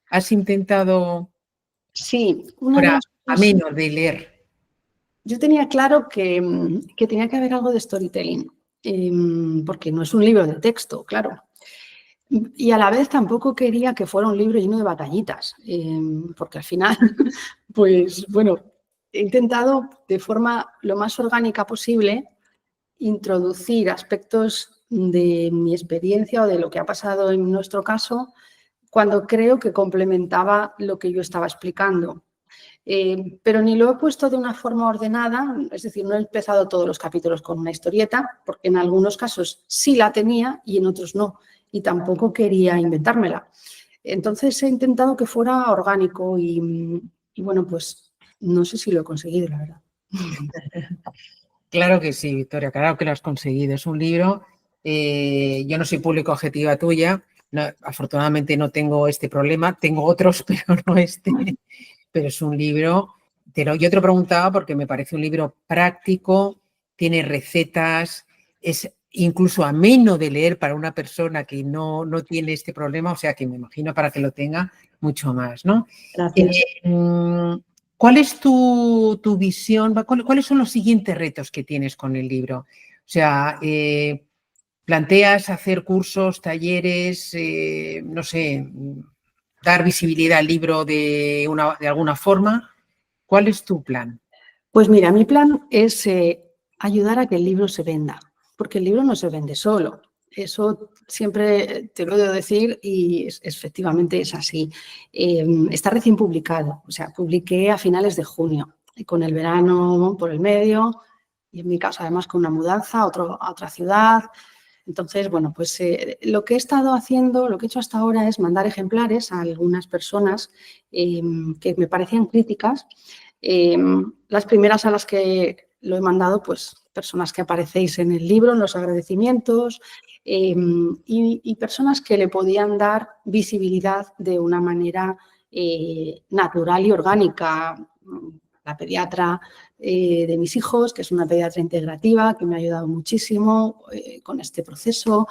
¿Has intentado Sí, una de fuera las cosas, ameno de leer? yo tenía claro que tenía que haber algo de storytelling, porque no es un libro de texto, claro. Y a la vez tampoco quería que fuera un libro lleno de batallitas, porque al final, pues bueno, he intentado de forma lo más orgánica posible introducir aspectos de mi experiencia o de lo que ha pasado en nuestro caso cuando creo que complementaba lo que yo estaba explicando. Pero ni lo he puesto de una forma ordenada, es decir, no he empezado todos los capítulos con una historieta, porque en algunos casos sí la tenía y en otros no, y tampoco quería inventármela. Entonces he intentado que fuera orgánico y bueno, pues no sé si lo he conseguido, la verdad. Claro que sí, Victoria, claro que lo has conseguido. Es un libro, yo no soy público objetiva tuya, afortunadamente no tengo este problema, tengo otros, pero no este. Pero es un libro, yo te lo preguntaba porque me parece un libro práctico, tiene recetas, es incluso ameno de leer para una persona que no tiene este problema, o sea que me imagino para que lo tenga mucho más, ¿no? Gracias. ¿Cuál es tu visión? ¿Cuáles son los siguientes retos que tienes con el libro? O sea, ¿planteas hacer cursos, talleres, no sé, dar visibilidad al libro de alguna forma? ¿Cuál es tu plan? Pues mira, mi plan es ayudar a que el libro se venda, porque el libro no se vende solo. Eso siempre te lo debo decir y efectivamente es así. Está recién publicado, o sea, publiqué a finales de junio, con el verano por el medio y en mi caso además con una mudanza a otra ciudad. Entonces, bueno, pues lo que he estado haciendo, lo que he hecho hasta ahora es mandar ejemplares a algunas personas que me parecían críticas. Las primeras a las que lo he mandado, pues personas que aparecéis en el libro, en los agradecimientos y personas que le podían dar visibilidad de una manera natural y orgánica. La pediatra de mis hijos, que es una pediatra integrativa, que me ha ayudado muchísimo con este proceso.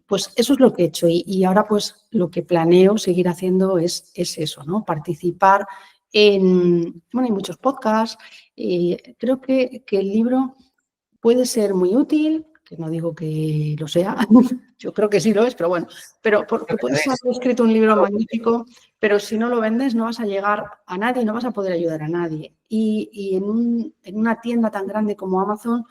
Pues eso es lo que he hecho y ahora pues lo que planeo seguir haciendo es eso, ¿no? Participar en muchos podcasts. Creo que el libro puede ser muy útil, que no digo que lo sea, yo creo que sí lo es, pero bueno, pero porque puedes haber escrito un libro magnífico, pero si no lo vendes no vas a llegar a nadie, no vas a poder ayudar a nadie. Y en una tienda tan grande como Amazon,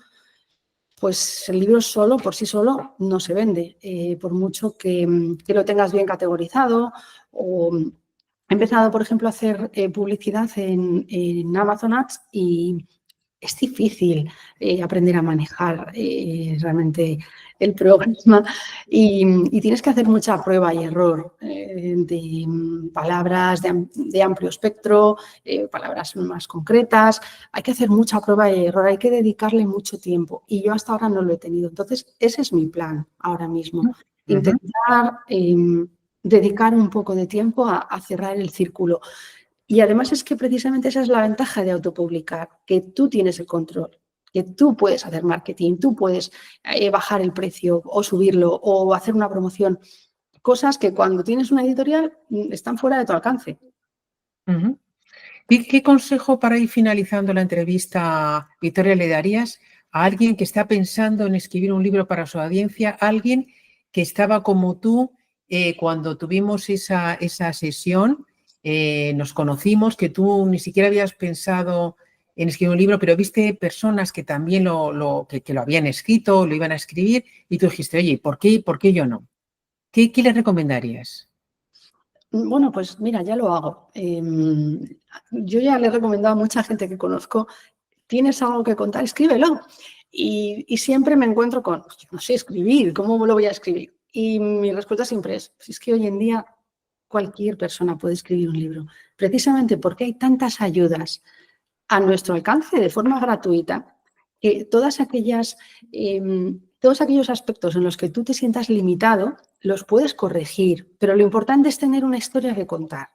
pues el libro solo, por sí solo, no se vende, por mucho que lo tengas bien categorizado. O he empezado, por ejemplo, a hacer publicidad en Amazon Ads y es difícil aprender a manejar realmente el programa y tienes que hacer mucha prueba y error de palabras de amplio espectro, palabras más concretas. Hay que hacer mucha prueba y error, hay que dedicarle mucho tiempo y yo hasta ahora no lo he tenido. Entonces, ese es mi plan ahora mismo, intentar dedicar un poco de tiempo a cerrar el círculo. Y además es que precisamente esa es la ventaja de autopublicar, que tú tienes el control. que tú puedes hacer marketing, tú puedes bajar el precio o subirlo o hacer una promoción. Cosas que cuando tienes una editorial están fuera de tu alcance. Ujú. ¿Y qué consejo para ir finalizando la entrevista, Victoria, le darías a alguien que está pensando en escribir un libro para su audiencia, alguien que estaba como tú cuando tuvimos esa sesión, nos conocimos, que tú ni siquiera habías pensado en escribir un libro, pero viste personas que también que lo habían escrito, lo iban a escribir, y tú dijiste, oye, ¿por qué yo no? ¿Qué le recomendarías? Bueno, pues mira, ya lo hago. Yo ya le he recomendado a mucha gente que conozco, ¿tienes algo que contar? Escríbelo. Y siempre me encuentro con, yo no sé escribir, ¿cómo lo voy a escribir? Y mi respuesta siempre es, pues es que hoy en día cualquier persona puede escribir un libro, precisamente porque hay tantas ayudas a nuestro alcance de forma gratuita que todos aquellos aspectos en los que tú te sientas limitado los puedes corregir, pero lo importante es tener una historia que contar.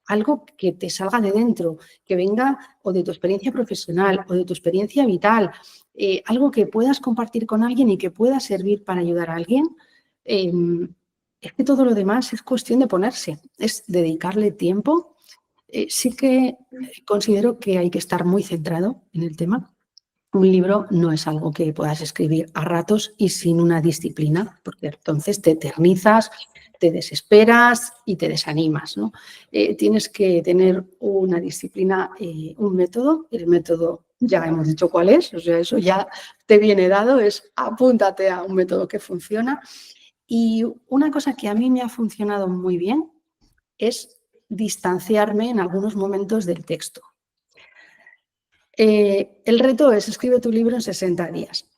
Algo que te salga de dentro, que venga o de tu experiencia profesional o de tu experiencia vital, algo que puedas compartir con alguien y que pueda servir para ayudar a alguien. Es que todo lo demás es cuestión de ponerse, es dedicarle tiempo. Sí que considero que hay que estar muy centrado en el tema. Un libro no es algo que puedas escribir a ratos y sin una disciplina, porque entonces te eternizas, te desesperas y te desanimas, ¿no? Tienes que tener una disciplina, un método. El método ya hemos dicho cuál es, o sea, eso ya te viene dado, es apúntate a un método que funciona. Y una cosa que a mí me ha funcionado muy bien es distanciarme en algunos momentos del texto. El reto es escribe tu libro en 60 días.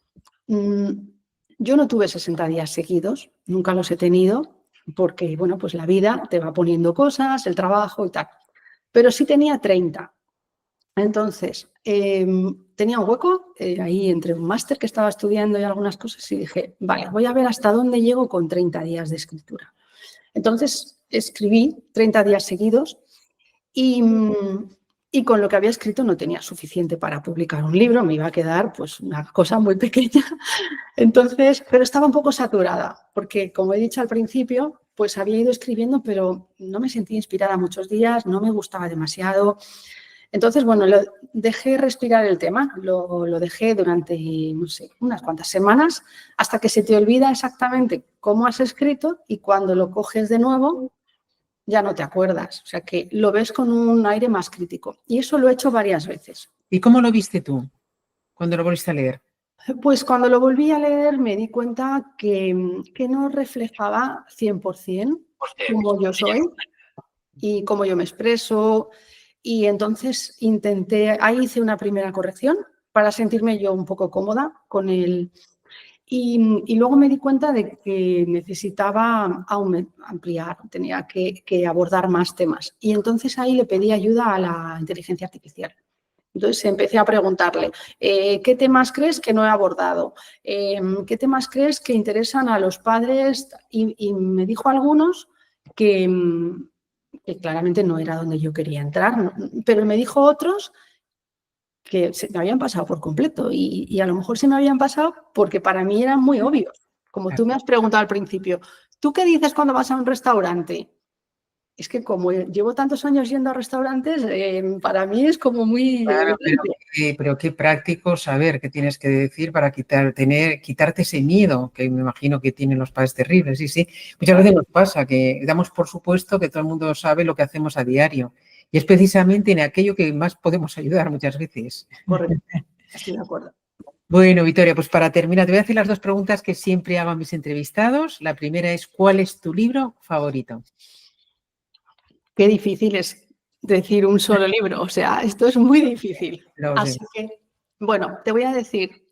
Yo no tuve 60 días seguidos, nunca los he tenido, porque bueno, pues la vida te va poniendo cosas, el trabajo y tal. Pero sí tenía 30. Entonces, tenía un hueco ahí entre un máster que estaba estudiando y algunas cosas y dije, vale, voy a ver hasta dónde llego con 30 días de escritura. Entonces, escribí 30 días seguidos y con lo que había escrito no tenía suficiente para publicar un libro, me iba a quedar pues una cosa muy pequeña. Entonces, pero estaba un poco saturada, porque como he dicho al principio, pues había ido escribiendo, pero no me sentí inspirada muchos días, no me gustaba demasiado. Entonces, bueno, lo dejé respirar el tema, lo dejé durante, no sé, unas cuantas semanas, hasta que se te olvida exactamente cómo has escrito y cuando lo coges de nuevo, ya no te acuerdas. O sea, que lo ves con un aire más crítico. Y eso lo he hecho varias veces. ¿Y cómo lo viste tú cuando lo volviste a leer? Pues cuando lo volví a leer me di cuenta que no reflejaba 100% cómo yo soy y cómo yo me expreso. Y entonces ahí hice una primera corrección para sentirme yo un poco cómoda con él. Y luego me di cuenta de que necesitaba ampliar, tenía que abordar más temas. Y entonces ahí le pedí ayuda a la inteligencia artificial. Entonces empecé a preguntarle, ¿qué temas crees que no he abordado? ¿Qué temas crees que interesan a los padres? Y me dijo algunos que claramente no era donde yo quería entrar, pero me dijo otros que se me habían pasado por completo y a lo mejor se me habían pasado porque para mí eran muy obvios. Como tú me has preguntado al principio, ¿tú qué dices cuando vas a un restaurante? Es que como llevo tantos años yendo a restaurantes, para mí es como muy... Claro, pero qué práctico saber qué tienes que decir para quitarte ese miedo que me imagino que tienen los padres terribles. Sí, sí. Muchas veces nos pasa que damos por supuesto que todo el mundo sabe lo que hacemos a diario. Y es precisamente en aquello que más podemos ayudar muchas veces. Correcto, estoy de acuerdo. Bueno, Victoria, pues para terminar, te voy a hacer las dos preguntas que siempre hago a mis entrevistados. La primera es, ¿cuál es tu libro favorito? Qué difícil es decir un solo libro, o sea, esto es muy difícil. Así que, bueno, te voy a decir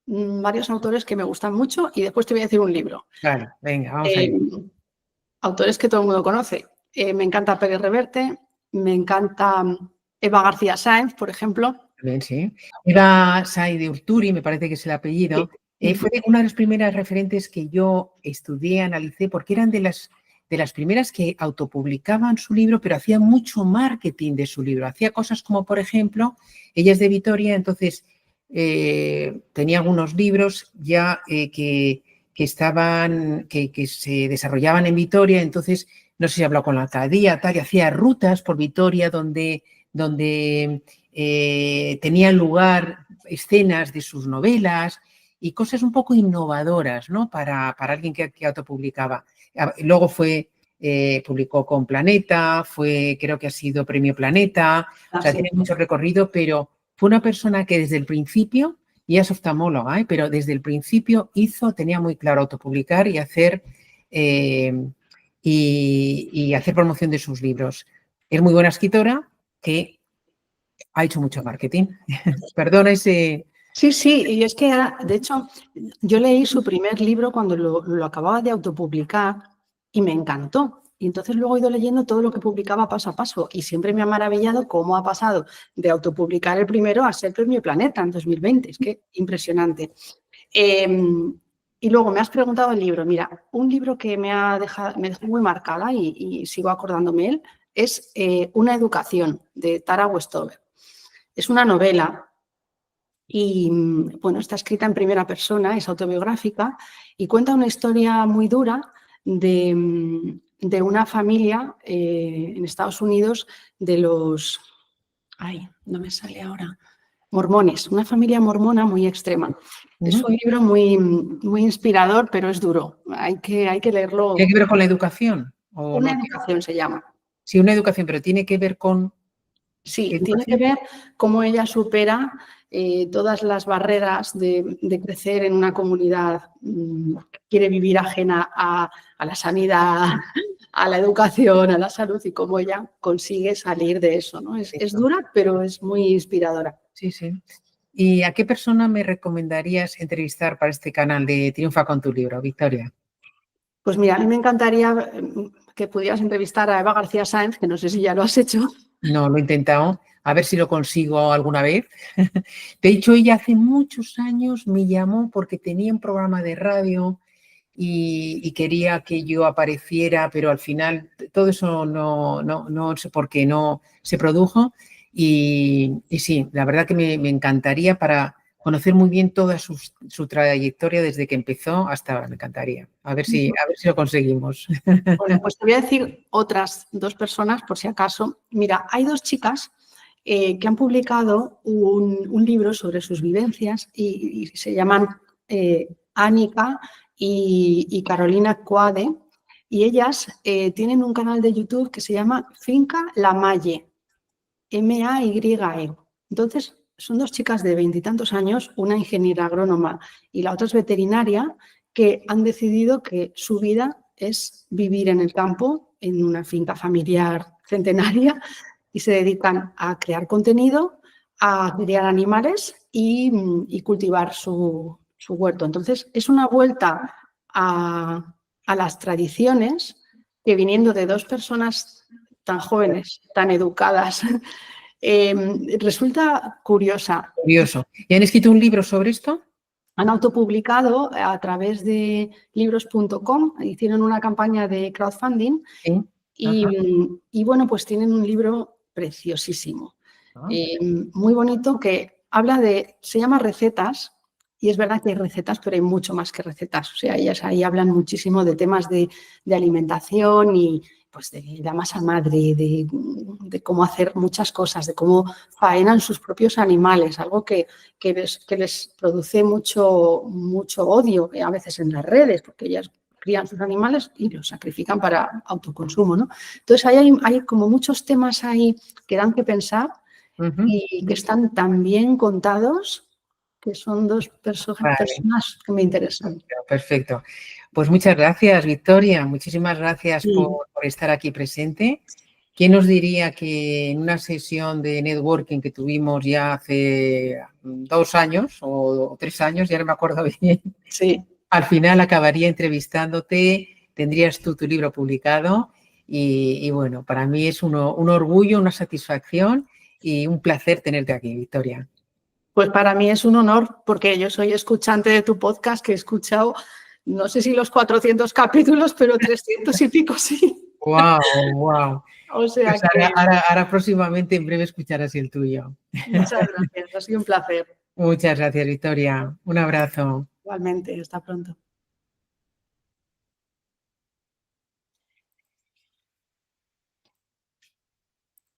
varios autores que me gustan mucho y después te voy a decir un libro. Claro, venga, vamos a ir. Autores que todo el mundo conoce. Me encanta Pérez Reverte, me encanta Eva García Sáenz, por ejemplo. Bien, sí. Eva Sáenz de Urturi, me parece que es el apellido. Sí. Fue una de las primeras referentes que yo estudié, analicé, porque eran de las primeras que autopublicaban su libro, pero hacía mucho marketing de su libro. Hacía cosas como, por ejemplo, ella es de Vitoria, entonces tenía algunos libros ya que se desarrollaban en Vitoria, entonces no sé si hablaba con la alcaldía, tal, y hacía rutas por Vitoria donde tenían lugar escenas de sus novelas y cosas un poco innovadoras, ¿no? Para alguien que autopublicaba. Luego publicó con Planeta, creo que ha sido Premio Planeta, o sea, tiene mucho recorrido, pero fue una persona que desde el principio, y es oftalmóloga, pero desde el principio tenía muy claro autopublicar y hacer promoción de sus libros. Es muy buena escritora que ha hecho mucho marketing. Perdona ese... Sí, y es que, de hecho, yo leí su primer libro cuando lo acababa de autopublicar y me encantó. Y entonces luego he ido leyendo todo lo que publicaba paso a paso y siempre me ha maravillado cómo ha pasado de autopublicar el primero a ser Premio Planeta en 2020. Es que impresionante. Y luego me has preguntado el libro. Mira, un libro que me dejó muy marcada y sigo acordándome él es Una educación, de Tara Westover. Es una novela y, bueno, está escrita en primera persona, es autobiográfica y cuenta una historia muy dura de una familia en Estados Unidos de los... Ay, no me sale ahora. Mormones, una familia mormona muy extrema. Es un libro muy, muy inspirador, pero es duro. Hay que leerlo. ¿Tiene que ver con la educación? Una educación se llama. Sí, una educación, pero tiene que ver con... Sí, tiene que ver cómo ella supera todas las barreras de crecer en una comunidad que quiere vivir ajena a la sanidad, a la educación, a la salud y cómo ella consigue salir de eso, ¿no? Es dura, pero es muy inspiradora. Sí. ¿Y a qué persona me recomendarías entrevistar para este canal de Triunfa con tu libro, Victoria? Pues mira, a mí me encantaría que pudieras entrevistar a Eva García Sáenz, que no sé si ya lo has hecho. No, lo he intentado, a ver si lo consigo alguna vez. De hecho, ella hace muchos años me llamó porque tenía un programa de radio y quería que yo apareciera, pero al final todo eso no sé por qué no se produjo. Y sí, la verdad que me encantaría para conocer muy bien toda su trayectoria desde que empezó hasta ahora, me encantaría. A ver si lo conseguimos. Bueno, pues te voy a decir otras dos personas, por si acaso. Mira, hay dos chicas que han publicado un libro sobre sus vivencias y se llaman Annika y Carolina Cuade, y ellas tienen un canal de YouTube que se llama Finca La Maye, MAYE. Entonces, son dos chicas de 20 y tantos años, una ingeniera agrónoma y la otra es veterinaria, que han decidido que su vida es vivir en el campo, en una finca familiar centenaria, y se dedican a crear contenido, a criar animales y cultivar su huerto. Entonces, es una vuelta a las tradiciones que, viniendo de dos personas tan jóvenes, tan educadas, resulta curiosa. Curioso. ¿Y han escrito un libro sobre esto? Han autopublicado a través de libros.com, hicieron una campaña de crowdfunding y bueno, pues tienen un libro preciosísimo, muy bonito, que habla se llama Recetas, y es verdad que hay recetas, pero hay mucho más que recetas. O sea, ellas ahí hablan muchísimo de temas de alimentación y pues de la masa madre, de cómo hacer muchas cosas, de cómo faenan sus propios animales, algo que les produce mucho odio a veces en las redes, porque ellas crían sus animales y los sacrifican para autoconsumo, ¿no? Entonces, hay como muchos temas ahí que dan que pensar y que están tan bien contados, que son dos personas que me interesan. Perfecto. Pues muchas gracias, Victoria. Muchísimas gracias por estar aquí presente. ¿Quién nos diría que en una sesión de networking que tuvimos ya hace 2 años o 3 años, ya no me acuerdo bien, al final acabaría entrevistándote, tendrías tú tu libro publicado y bueno, para mí es un orgullo, una satisfacción y un placer tenerte aquí, Victoria. Pues para mí es un honor, porque yo soy escuchante de tu podcast, que he escuchado, no sé si los 400 capítulos, pero 300 y pico sí. ¡Wow! O sea pues ahora próximamente en breve escucharás el tuyo. Muchas gracias, ha sido un placer. Muchas gracias, Victoria. Un abrazo. Igualmente, hasta pronto.